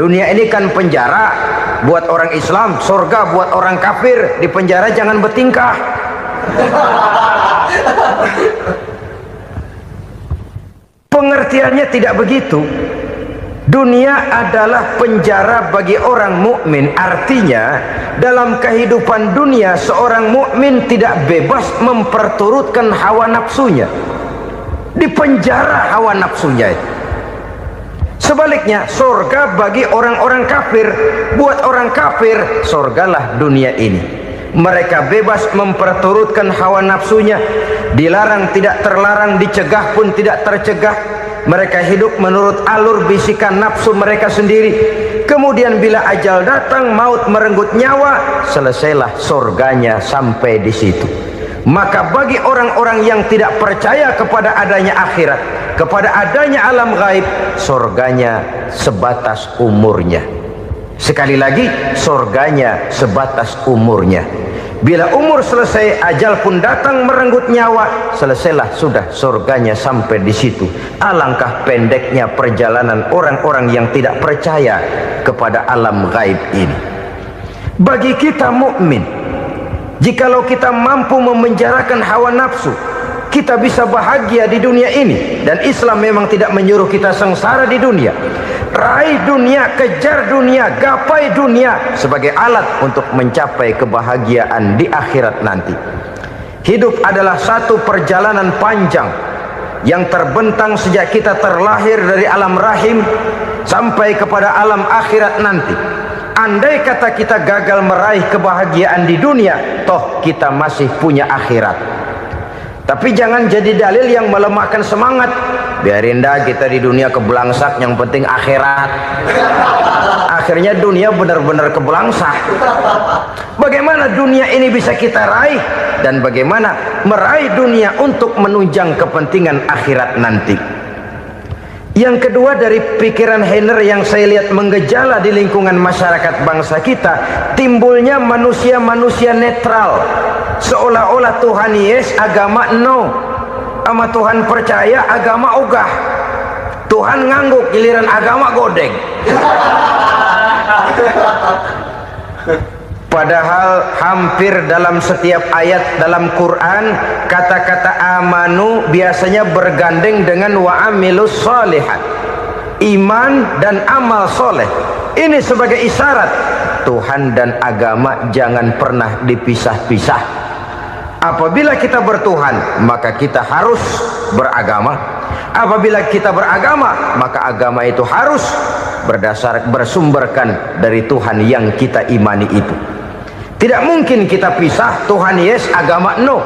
Dunia ini kan penjara buat orang Islam, surga buat orang kafir. Di penjara jangan bertingkah. Pengertiannya tidak begitu. Dunia adalah penjara bagi orang mukmin. Artinya dalam kehidupan dunia seorang mukmin tidak bebas memperturutkan hawa nafsunya. Di penjara hawa nafsunya. Sebaliknya, surga bagi orang-orang kafir. Buat orang kafir, surgalah dunia ini. Mereka bebas memperturutkan hawa nafsunya. Dilarang tidak terlarang, dicegah pun tidak tercegah. Mereka hidup menurut alur bisikan nafsu mereka sendiri. Kemudian bila ajal datang, maut merenggut nyawa, selesailah surganya sampai di situ. Maka bagi orang-orang yang tidak percaya kepada adanya akhirat, kepada adanya alam gaib, surganya sebatas umurnya. Sekali lagi, surganya sebatas umurnya. Bila umur selesai, ajal pun datang merenggut nyawa, selesailah sudah surganya sampai di situ. Alangkah pendeknya perjalanan orang-orang yang tidak percaya kepada alam gaib ini. Bagi kita mukmin, jikalau kita mampu memenjarakan hawa nafsu, kita bisa bahagia di dunia ini. Dan Islam memang tidak menyuruh kita sengsara di dunia. Raih dunia, kejar dunia, gapai dunia sebagai alat untuk mencapai kebahagiaan di akhirat nanti. Hidup adalah satu perjalanan panjang yang terbentang sejak kita terlahir dari alam rahim sampai kepada alam akhirat nanti. Andai kata kita gagal meraih kebahagiaan di dunia, toh kita masih punya akhirat. Tapi jangan jadi dalil yang melemahkan semangat. Biarin dah kita di dunia kebelangsak, yang penting akhirat. akhirnya dunia benar-benar kebelangsah. Bagaimana dunia ini bisa kita raih, dan bagaimana meraih dunia untuk menunjang kepentingan akhirat nanti. Yang kedua, dari pikiran Heiner yang saya lihat menggejala di lingkungan masyarakat bangsa kita, timbulnya manusia-manusia netral, seolah-olah Tuhan yes, agama no, sama Tuhan percaya, agama ogah. Tuhan ngangguk, giliran agama godeng. Padahal hampir dalam setiap ayat dalam Quran, kata-kata amanu biasanya bergandeng dengan wa amilus sholihat, iman dan amal soleh. Ini sebagai isyarat Tuhan dan agama jangan pernah dipisah-pisah. Apabila kita bertuhan, maka kita harus beragama. Apabila kita beragama, maka agama itu harus bersumberkan dari Tuhan yang kita imani itu. Tidak mungkin kita pisah, Tuhan yes, agama no.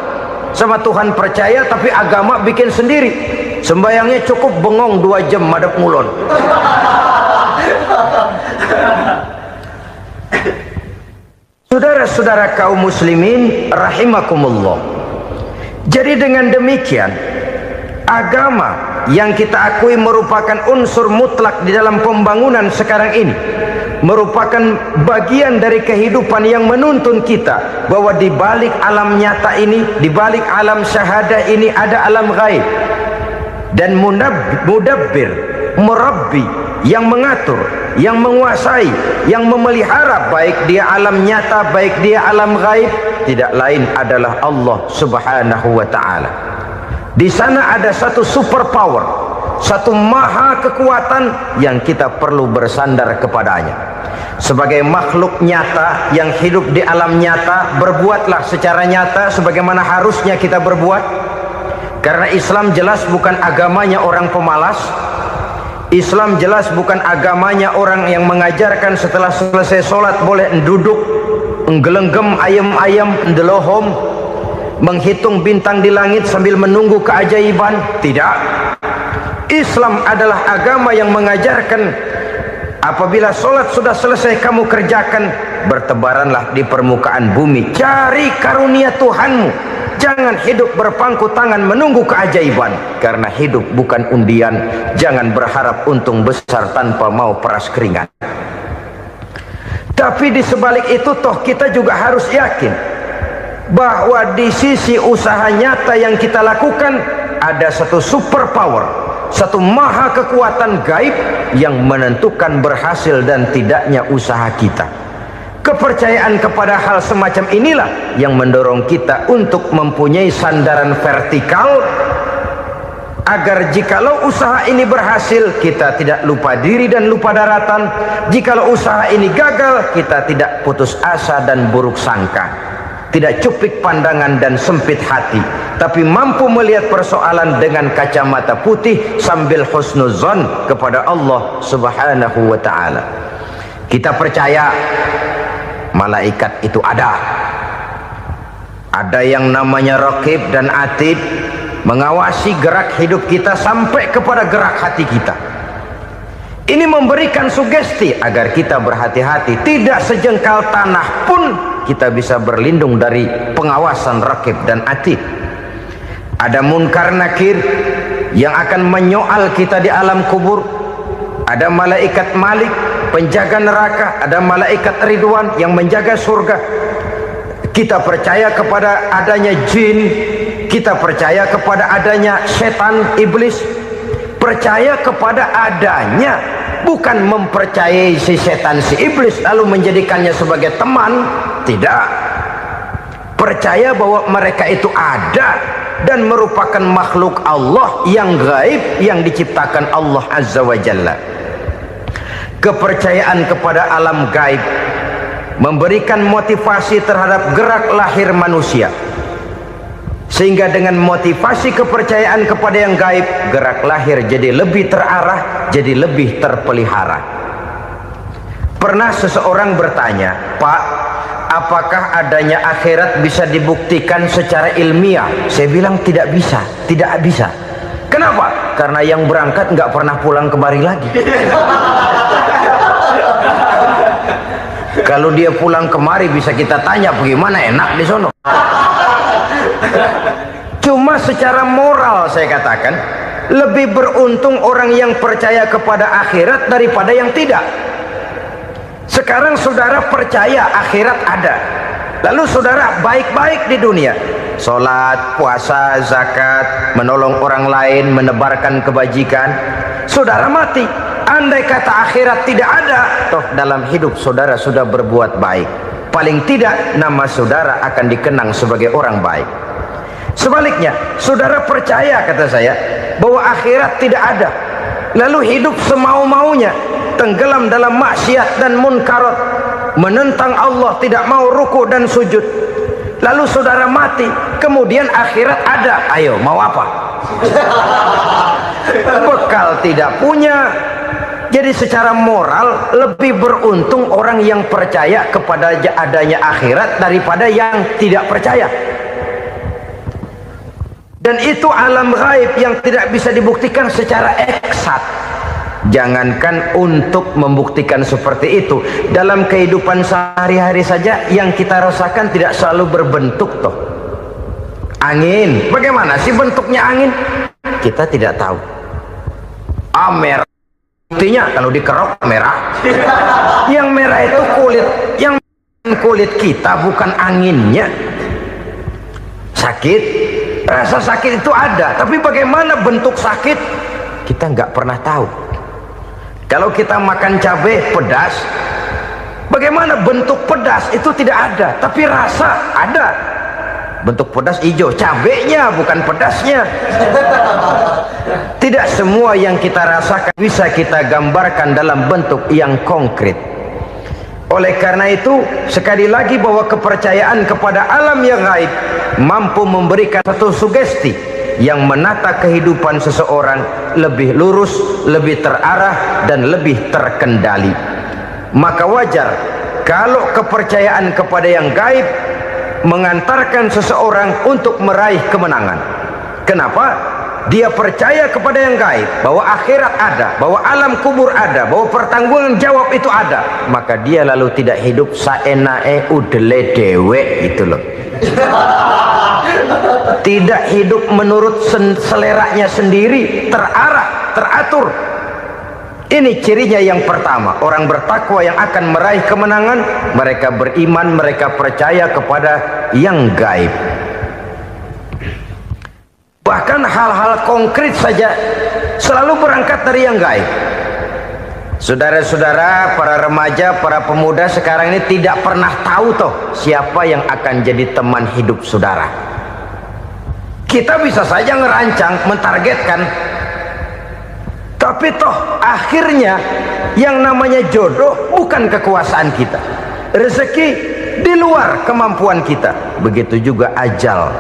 Sama Tuhan percaya tapi agama bikin sendiri. Sembayangnya cukup bengong 2 jam madep ngulon. Saudara-saudara kaum muslimin rahimakumullah. Jadi dengan demikian, agama yang kita akui merupakan unsur mutlak di dalam pembangunan sekarang ini, merupakan bagian dari kehidupan yang menuntun kita bahwa di balik alam nyata ini, di balik alam syahadah ini ada alam gaib, dan mudabbir, murabbi, yang mengatur, yang menguasai, yang memelihara baik dia alam nyata, baik dia alam gaib, tidak lain adalah Allah Subhanahu wa ta'ala. Di sana ada satu super power, satu maha kekuatan yang kita perlu bersandar kepadanya. Sebagai makhluk nyata yang hidup di alam nyata, berbuatlah secara nyata sebagaimana harusnya kita berbuat. Karena Islam jelas bukan agamanya orang pemalas. Islam jelas bukan agamanya orang yang mengajarkan setelah selesai sholat boleh duduk, nggelenggem ayam-ayam, ndelohom, menghitung bintang di langit sambil menunggu keajaiban. Tidak. Islam adalah agama yang mengajarkan apabila sholat sudah selesai kamu kerjakan, bertebaranlah di permukaan bumi, cari karunia Tuhanmu. Jangan hidup berpangku tangan menunggu keajaiban, karena hidup bukan undian. Jangan berharap untung besar tanpa mau peras keringat. Tapi di sebalik itu toh kita juga harus yakin bahwa di sisi usaha nyata yang kita lakukan ada satu super power, satu maha kekuatan gaib yang menentukan berhasil dan tidaknya usaha kita. Kepercayaan kepada hal semacam inilah yang mendorong kita untuk mempunyai sandaran vertikal, agar jikalau usaha ini berhasil, kita tidak lupa diri dan lupa daratan. Jikalau usaha ini gagal, kita tidak putus asa dan buruk sangka, tidak cupik pandangan dan sempit hati, tapi mampu melihat persoalan dengan kacamata putih sambil husnuzon kepada Allah Subhanahu wa ta'ala. Kita percaya malaikat itu ada yang namanya raqib dan atid, mengawasi gerak hidup kita sampai kepada gerak hati kita. Ini memberikan sugesti agar kita berhati-hati, tidak sejengkal tanah pun kita bisa berlindung dari pengawasan raqib dan atid. Ada munkar nakir yang akan menyoal kita di alam kubur. Ada malaikat Malik, penjaga neraka. Ada malaikat Ridwan yang menjaga surga. Kita percaya kepada adanya jin, kita percaya kepada adanya setan, iblis. Percaya kepada adanya, bukan mempercayai si setan, si iblis lalu menjadikannya sebagai teman. Tidak. Percaya bahwa mereka itu ada dan merupakan makhluk Allah yang gaib, yang diciptakan Allah Azza wa Jalla. Kepercayaan kepada alam gaib memberikan motivasi terhadap gerak lahir manusia, sehingga dengan motivasi kepercayaan kepada yang gaib, gerak lahir jadi lebih terarah, jadi lebih terpelihara. Pernah seseorang bertanya, "Pak, apakah adanya akhirat bisa dibuktikan secara ilmiah?" Saya bilang tidak bisa, tidak bisa. Kenapa? Karena yang berangkat nggak pernah pulang kemari lagi. Kalau dia pulang kemari bisa kita tanya bagaimana enak di sono. Cuma secara moral saya katakan, lebih beruntung orang yang percaya kepada akhirat daripada yang tidak. Sekarang saudara percaya akhirat ada, lalu saudara baik-baik di dunia, sholat, puasa, zakat, menolong orang lain, menebarkan kebajikan. Saudara mati, andai kata akhirat tidak ada, toh dalam hidup saudara sudah berbuat baik, paling tidak nama saudara akan dikenang sebagai orang baik. Sebaliknya, saudara percaya, kata saya, bahwa akhirat tidak ada, lalu hidup semau-maunya, tenggelam dalam maksiat dan munkarat, menentang Allah, tidak mau ruku dan sujud, lalu saudara mati, kemudian akhirat ada, ayo mau apa? Bekal tidak punya. Jadi secara moral lebih beruntung orang yang percaya kepada adanya akhirat daripada yang tidak percaya. Dan itu alam gaib yang tidak bisa dibuktikan secara eksat. Jangankan untuk membuktikan seperti itu, dalam kehidupan sehari-hari saja yang kita rasakan tidak selalu berbentuk toh. Angin, bagaimana sih bentuknya angin? Kita tidak tahu. Merah, buktinya kalau dikerok merah. Yang merah itu kulit, yang kulit kita bukan anginnya. Sakit, rasa sakit itu ada, tapi bagaimana bentuk sakit kita nggak pernah tahu. Kalau kita makan cabai pedas, bagaimana bentuk pedas itu tidak ada, tapi rasa ada. Bentuk pedas hijau, cabenya bukan pedasnya. Tidak semua yang kita rasakan bisa kita gambarkan dalam bentuk yang konkret. Oleh karena itu, sekali lagi bahwa kepercayaan kepada alam yang gaib mampu memberikan satu sugesti yang menata kehidupan seseorang lebih lurus, lebih terarah, dan lebih terkendali. Maka wajar kalau kepercayaan kepada yang gaib mengantarkan seseorang untuk meraih kemenangan. Kenapa? Dia percaya kepada yang gaib, bahwa akhirat ada, bahwa alam kubur ada, bahwa pertanggungan jawab itu ada, maka dia lalu tidak hidup saenae udele dewe, itu loh. Tidak hidup menurut seleranya sendiri, terarah, teratur. Ini cirinya yang pertama. Orang bertakwa yang akan meraih kemenangan, mereka beriman, mereka percaya kepada yang gaib. Bahkan hal-hal konkret saja selalu berangkat dari yang gaib. Saudara-saudara, para remaja, para pemuda sekarang ini tidak pernah tahu toh siapa yang akan jadi teman hidup saudara. Kita bisa saja ngerancang, mentargetkan, tapi toh akhirnya yang namanya jodoh bukan kekuasaan kita. Rezeki di luar kemampuan kita. Begitu juga ajal.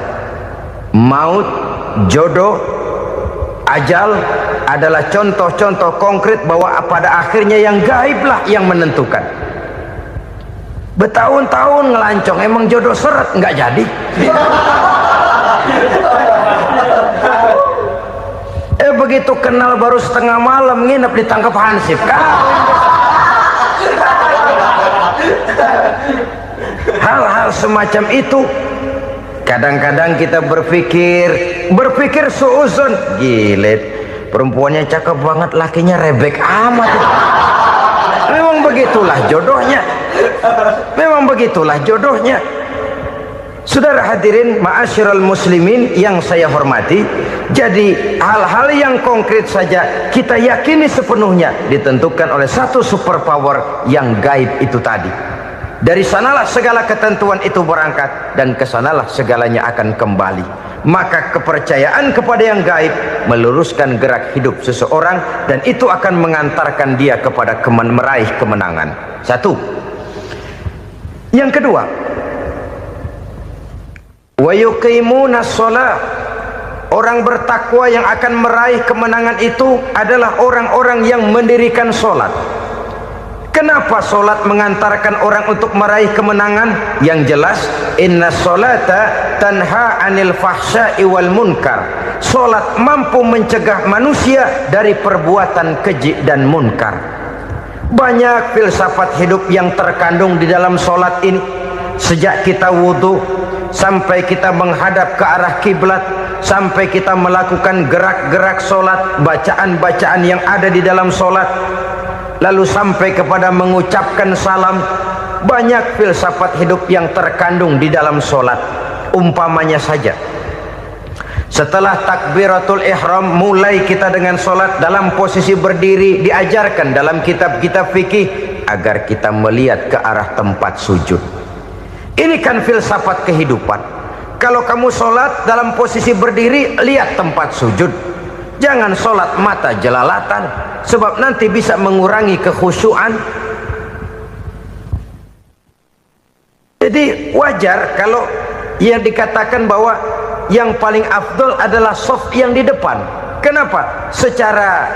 Maut, jodoh, ajal adalah contoh-contoh konkret bahwa pada akhirnya yang gaiblah yang menentukan. Bertahun-tahun ngelancong, emang jodoh seret nggak jadi. Begitu kenal baru setengah malam nginep ditangkap hansip kan. Hal-hal semacam itu kadang-kadang kita berpikir suuzon, gilet, perempuannya cakep banget, lakinya rebek amat. Memang begitulah jodohnya. Memang begitulah jodohnya. Saudara hadirin ma'asyiral muslimin yang saya hormati, jadi hal-hal yang konkret saja kita yakini sepenuhnya ditentukan oleh satu superpower yang gaib itu tadi. Dari sanalah segala ketentuan itu berangkat dan kesanalah segalanya akan kembali. Maka kepercayaan kepada yang gaib meluruskan gerak hidup seseorang dan itu akan mengantarkan dia kepada meraih kemenangan. Satu. Yang kedua, wa yuqimuna shalah. Orang bertakwa yang akan meraih kemenangan itu adalah orang-orang yang mendirikan sholat. Kenapa sholat mengantarkan orang untuk meraih kemenangan? Yang jelas, inna sholata tanha anil fahsya'i wal munkar. Sholat mampu mencegah manusia dari perbuatan keji dan munkar. Banyak filsafat hidup yang terkandung di dalam solat ini. Sejak kita wudhu sampai kita menghadap ke arah kiblat, sampai kita melakukan gerak-gerak solat, bacaan-bacaan yang ada di dalam solat, lalu sampai kepada mengucapkan salam. Banyak filsafat hidup yang terkandung di dalam solat. Umpamanya saja, setelah takbiratul ihram, mulai kita dengan solat dalam posisi berdiri. Diajarkan dalam kitab-kitab fikih agar kita melihat ke arah tempat sujud. Ini kan filsafat kehidupan. Kalau kamu solat dalam posisi berdiri, lihat tempat sujud. Jangan solat mata jelalatan, sebab nanti bisa mengurangi kekhusyuan. Jadi wajar kalau yang dikatakan bahwa yang paling afdol adalah shaf yang di depan. Kenapa? Secara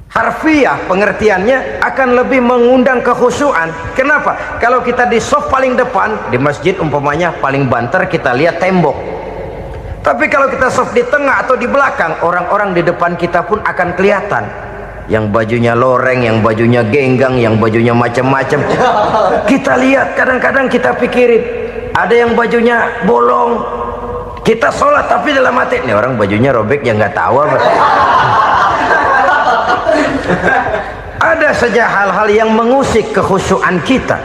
harfiah pengertiannya akan lebih mengundang kekhusyuan. Kenapa? Kalau kita di shaf paling depan di masjid umpamanya paling banter, kita lihat tembok. Tapi kalau kita shaf di tengah atau di belakang, orang-orang di depan kita pun akan kelihatan. Yang bajunya loreng, yang bajunya genggang, yang bajunya macam-macam. Kita lihat, kadang-kadang kita pikirin, ada yang bajunya bolong. Kita sholat tapi dalam hati, nih orang bajunya robek, yang nggak tahu apa. Ada saja hal-hal yang mengusik kekhusyuan kita.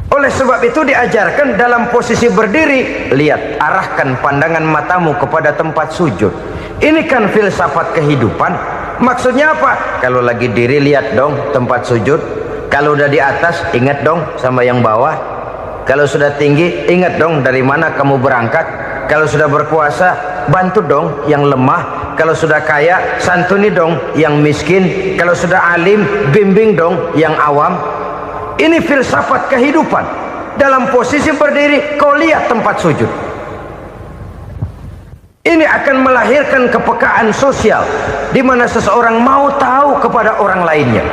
Oleh sebab itu diajarkan dalam posisi berdiri, lihat, arahkan pandangan matamu kepada tempat sujud. Ini kan filsafat kehidupan. Maksudnya apa? Kalau lagi diri, lihat dong tempat sujud. Kalau udah di atas, ingat dong sama yang bawah. Kalau sudah tinggi, ingat dong dari mana kamu berangkat. Kalau sudah berkuasa, bantu dong yang lemah. Kalau sudah kaya, santuni dong yang miskin. Kalau sudah alim, bimbing dong yang awam. Ini filsafat kehidupan. Dalam posisi berdiri, kau lihat tempat sujud. Ini akan melahirkan kepekaan sosial, di mana seseorang mau tahu kepada orang lainnya.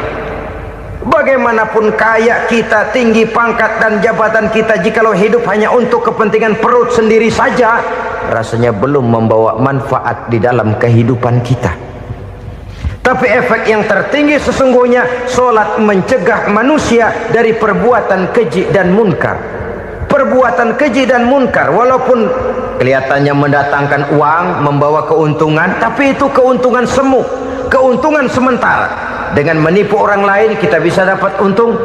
Bagaimanapun kaya kita, tinggi pangkat dan jabatan kita, jikalau hidup hanya untuk kepentingan perut sendiri saja, rasanya belum membawa manfaat di dalam kehidupan kita. Tapi efek yang tertinggi sesungguhnya, solat mencegah manusia dari perbuatan keji dan munkar. Perbuatan keji dan munkar, walaupun kelihatannya mendatangkan uang, membawa keuntungan, tapi itu keuntungan semu, keuntungan sementara. Dengan menipu orang lain kita bisa dapat untung,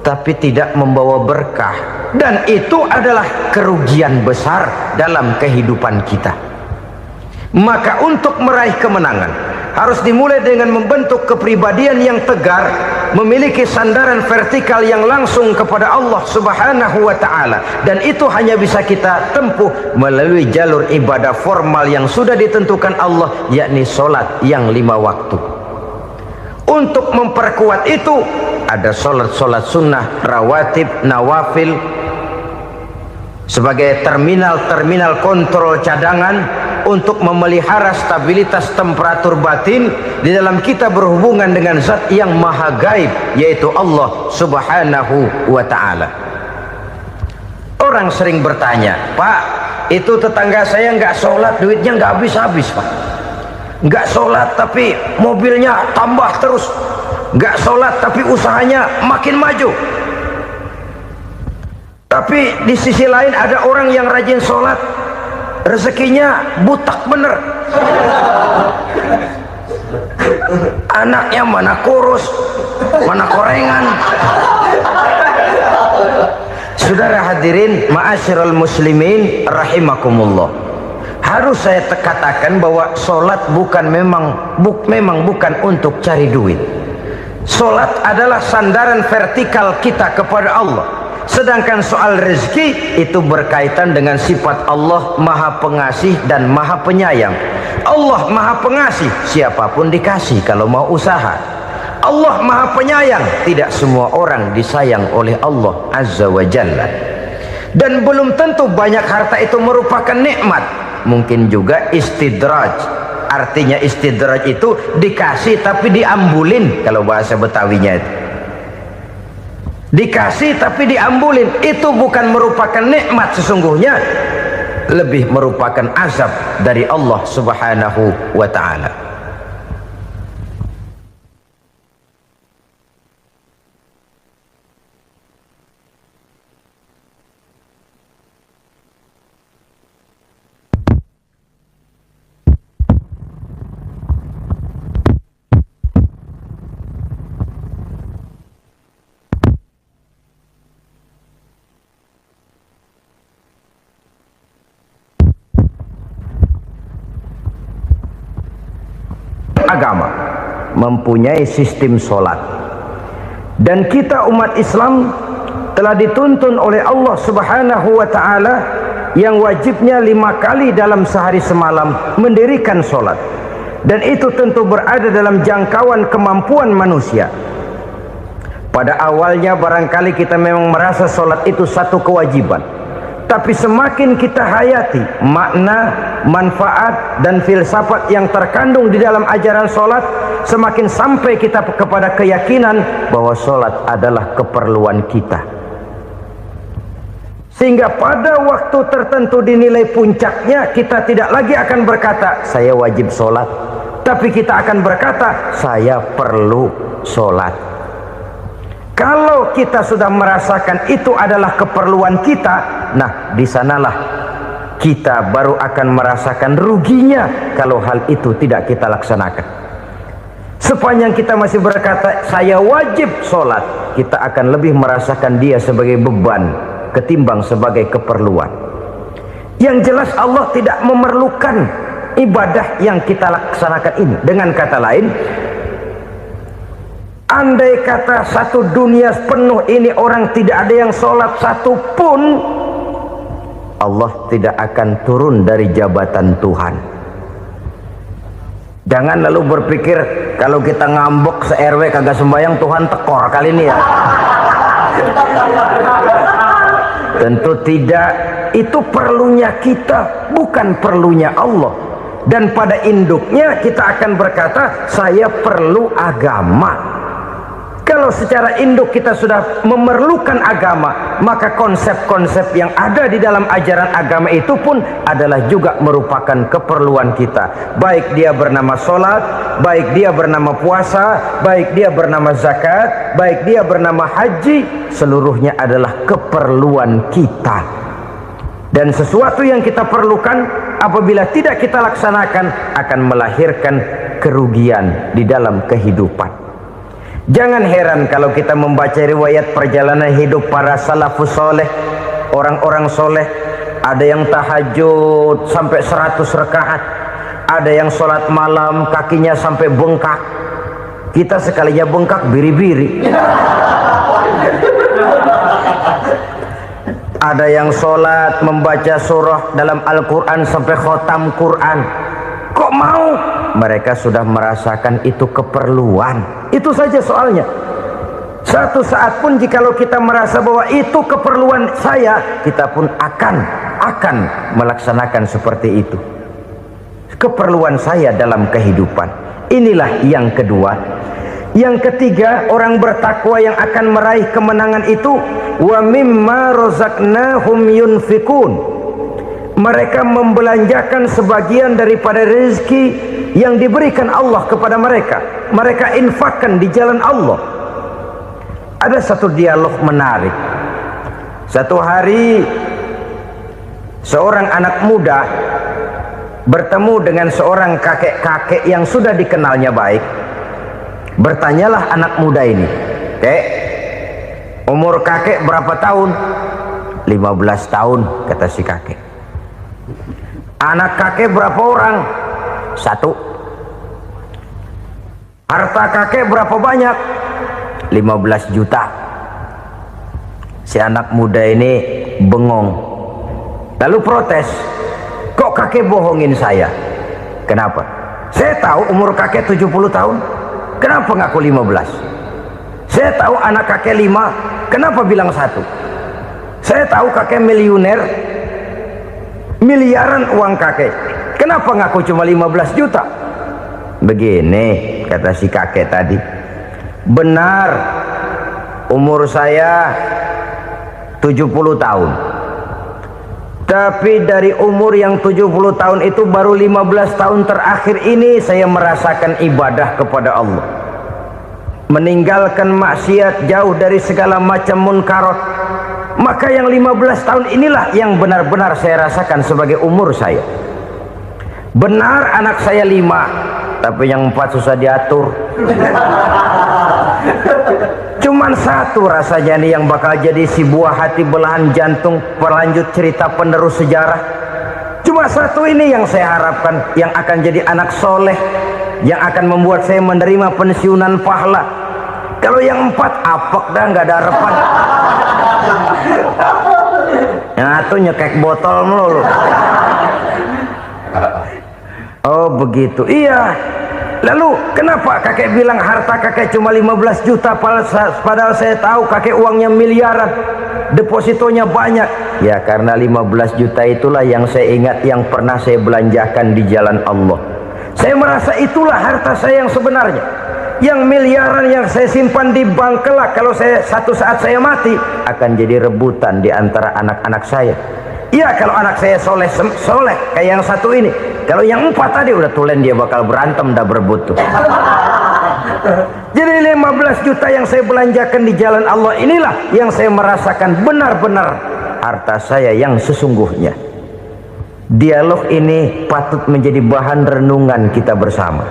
tapi tidak membawa berkah, dan itu adalah kerugian besar dalam kehidupan kita. Maka untuk meraih kemenangan harus dimulai dengan membentuk kepribadian yang tegar, memiliki sandaran vertikal yang langsung kepada Allah Subhanahu wa ta'ala. Dan itu hanya bisa kita tempuh melalui jalur ibadah formal yang sudah ditentukan Allah, yakni solat yang 5 waktu. Untuk memperkuat itu, ada solat-solat sunnah, rawatib, nawafil, sebagai terminal-terminal kontrol cadangan untuk memelihara stabilitas temperatur batin di dalam kita berhubungan dengan zat yang maha gaib, yaitu Allah Subhanahu wa ta'ala. Orang sering bertanya, Pak, itu tetangga saya nggak sholat, duitnya nggak habis-habis, Pak. Nggak sholat tapi mobilnya tambah terus. Nggak sholat tapi usahanya makin maju. Tapi di sisi lain ada orang yang rajin sholat, rezekinya butak bener. Anaknya mana kurus, mana korengan. Saudara hadirin ma'asyiral muslimin rahimakumullah, harus saya katakan bahwa solat memang bukan untuk cari duit. Solat adalah sandaran vertikal kita kepada Allah. Sedangkan soal rezeki itu berkaitan dengan sifat Allah maha pengasih dan maha penyayang. Allah maha pengasih, siapapun dikasih kalau mau usaha. Allah maha penyayang, tidak semua orang disayang oleh Allah Azza wa Jalla. Dan belum tentu banyak harta itu merupakan nikmat. Mungkin juga istidraj. Artinya istidraj itu dikasih tapi diambulin, kalau bahasa Betawinya itu. Dikasih tapi diambulin, itu bukan merupakan nikmat sesungguhnya, lebih merupakan azab dari Allah Subhanahu wa ta'ala. agama mempunyai sistem solat. Dan kita umat Islam telah dituntun oleh Allah Subhanahu wa ta'ala yang wajibnya 5 kali dalam sehari semalam mendirikan solat. Dan itu tentu berada dalam jangkauan kemampuan manusia. Pada awalnya barangkali kita memang merasa solat itu satu kewajiban, tapi semakin kita hayati makna, manfaat dan filsafat yang terkandung di dalam ajaran solat, semakin sampai kita kepada keyakinan bahwa solat adalah keperluan kita. Sehingga pada waktu tertentu dinilai puncaknya, kita tidak lagi akan berkata saya wajib solat, tapi kita akan berkata saya perlu solat. Kalau kita sudah merasakan itu adalah keperluan kita, nah di sanalah kita baru akan merasakan ruginya kalau hal itu tidak kita laksanakan. Sepanjang kita masih berkata saya wajib sholat, kita akan lebih merasakan dia sebagai beban ketimbang sebagai keperluan. Yang jelas Allah tidak memerlukan ibadah yang kita laksanakan ini. Dengan kata lain, andai kata satu dunia penuh ini orang tidak ada yang sholat satu pun, Allah tidak akan turun dari jabatan Tuhan. Jangan lalu berpikir kalau kita ngambek se-RW kagak sembahyang Tuhan tekor kali ini ya. Tentu tidak. Itu perlunya kita, bukan perlunya Allah. Dan pada induknya kita akan berkata saya perlu agama. Kalau secara induk kita sudah memerlukan agama, maka konsep-konsep yang ada di dalam ajaran agama itu pun adalah juga merupakan keperluan kita. Baik dia bernama sholat, baik dia bernama puasa, baik dia bernama zakat, baik dia bernama haji, seluruhnya adalah keperluan kita. Dan sesuatu yang kita perlukan apabila tidak kita laksanakan akan melahirkan kerugian di dalam kehidupan. Jangan heran kalau kita membaca riwayat perjalanan hidup para salafus soleh, orang-orang soleh. Ada yang tahajud sampai 100 rakaat, ada yang sholat malam kakinya sampai bengkak. Kita sekalinya bengkak biri-biri. Ada yang sholat membaca surah dalam Al-Quran sampai khotam Quran. Kok mau? Mereka sudah merasakan itu keperluan. Itu saja soalnya. Satu saat pun jikalau kita merasa bahwa itu keperluan saya, kita pun akan melaksanakan seperti itu. Keperluan saya dalam kehidupan. Inilah yang kedua. Yang ketiga, orang bertakwa yang akan meraih kemenangan itu, wa mimma razaqnahum yunfikun. Mereka membelanjakan sebagian daripada rezeki yang diberikan Allah kepada mereka. Mereka infakkan di jalan Allah. Ada satu dialog menarik. Satu hari seorang anak muda bertemu dengan seorang kakek-kakek yang sudah dikenalnya baik. Bertanyalah anak muda ini, "Kek, umur kakek berapa tahun?" 15 tahun, kata si kakek. "Anak kakek berapa orang?" 1. "Harta kakek berapa banyak?" 15 juta. Si anak muda ini bengong, lalu protes, "Kok kakek bohongin saya?" "Kenapa?" "Saya tahu umur kakek 70 tahun. Kenapa ngaku 15? Saya tahu anak kakek 5. Kenapa bilang 1? Saya tahu kakek miliuner, miliaran uang kakek. Kenapa ngaku cuma 15 juta? Begini, kata si kakek tadi. Benar, umur saya 70 tahun. Tapi dari umur yang 70 tahun itu baru 15 tahun terakhir ini saya merasakan ibadah kepada Allah. Meninggalkan maksiat, jauh dari segala macam munkarat. Maka yang 15 tahun inilah yang benar-benar saya rasakan sebagai umur saya. Benar anak saya 5, tapi yang 4 susah diatur. Cuman 1 rasanya nih yang bakal jadi si buah hati belahan jantung berlanjut cerita penerus sejarah. Cuma 1 ini yang saya harapkan yang akan jadi anak soleh, yang akan membuat saya menerima pensiunan pahala. Kalau yang 4 apek dah, nggak ada harapan. Yang satu nyekek botol melulu. Oh begitu, iya. Lalu kenapa kakek bilang harta kakek cuma 15 juta padahal saya tahu kakek uangnya miliaran, depositonya banyak? Ya karena 15 juta itulah yang saya ingat yang pernah saya belanjakan di jalan Allah. Saya merasa itulah harta saya yang sebenarnya. Yang miliaran yang saya simpan di bank kelak kalau satu saat saya mati akan jadi rebutan di antara anak-anak saya. Iya kalau anak saya soleh kayak yang satu ini. Kalau yang 4 tadi udah tulen dia bakal berantem dah berebut tuh. Jadi 15 juta yang saya belanjakan di jalan Allah inilah yang saya merasakan benar-benar harta saya yang sesungguhnya. Dialog ini patut menjadi bahan renungan kita bersama.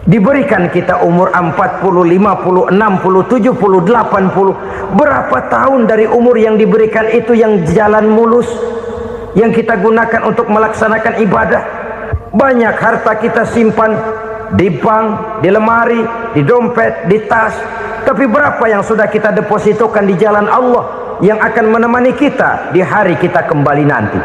Diberikan kita umur 40, 50, 60, 70, 80. Berapa tahun dari umur yang diberikan itu yang jalan mulus, yang kita gunakan untuk melaksanakan ibadah? Banyak harta kita simpan di bank, di lemari, di dompet, di tas. Tapi berapa yang sudah kita depositokan di jalan Allah yang akan menemani kita di hari kita kembali nanti?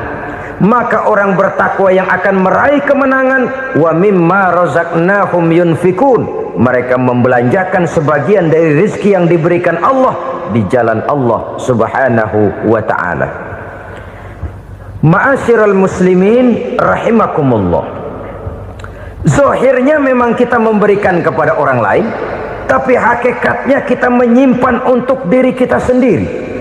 Maka orang bertakwa yang akan meraih kemenangan, wa mimma razaqnahum yunfikun, mereka membelanjakan sebagian dari rezeki yang diberikan Allah di jalan Allah subhanahu wa ta'ala. Ma'asyiral muslimin rahimakumullah, zahirnya memang kita memberikan kepada orang lain, tapi hakikatnya kita menyimpan untuk diri kita sendiri.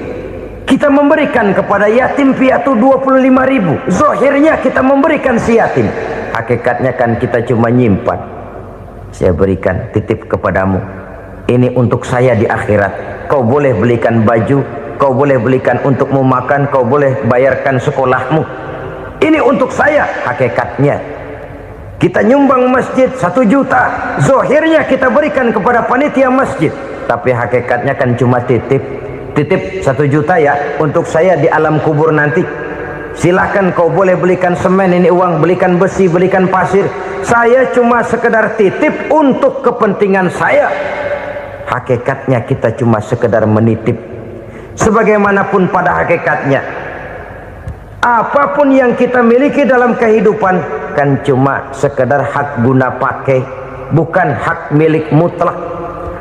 Kita memberikan kepada yatim piatu 25.000. Zahirnya kita memberikan si yatim, hakikatnya kan kita cuma nyimpan. Saya berikan, titip kepadamu, ini untuk saya di akhirat. Kau boleh belikan baju, kau boleh belikan untukmu makan, kau boleh bayarkan sekolahmu. Ini untuk saya. Hakikatnya kita nyumbang masjid 1 juta, zahirnya kita berikan kepada panitia masjid, tapi hakikatnya kan cuma titip 1 juta ya untuk saya di alam kubur nanti. Silahkan kau boleh belikan semen, ini uang, belikan besi, belikan pasir. Saya cuma sekedar titip untuk kepentingan saya. Hakikatnya kita cuma sekedar menitip. Sebagaimanapun pada hakikatnya, apapun yang kita miliki dalam kehidupan kan cuma sekedar hak guna pakai, bukan hak milik mutlak.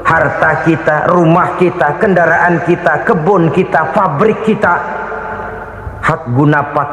Harta kita, rumah kita, kendaraan kita, kebun kita, pabrik kita, hak guna pakai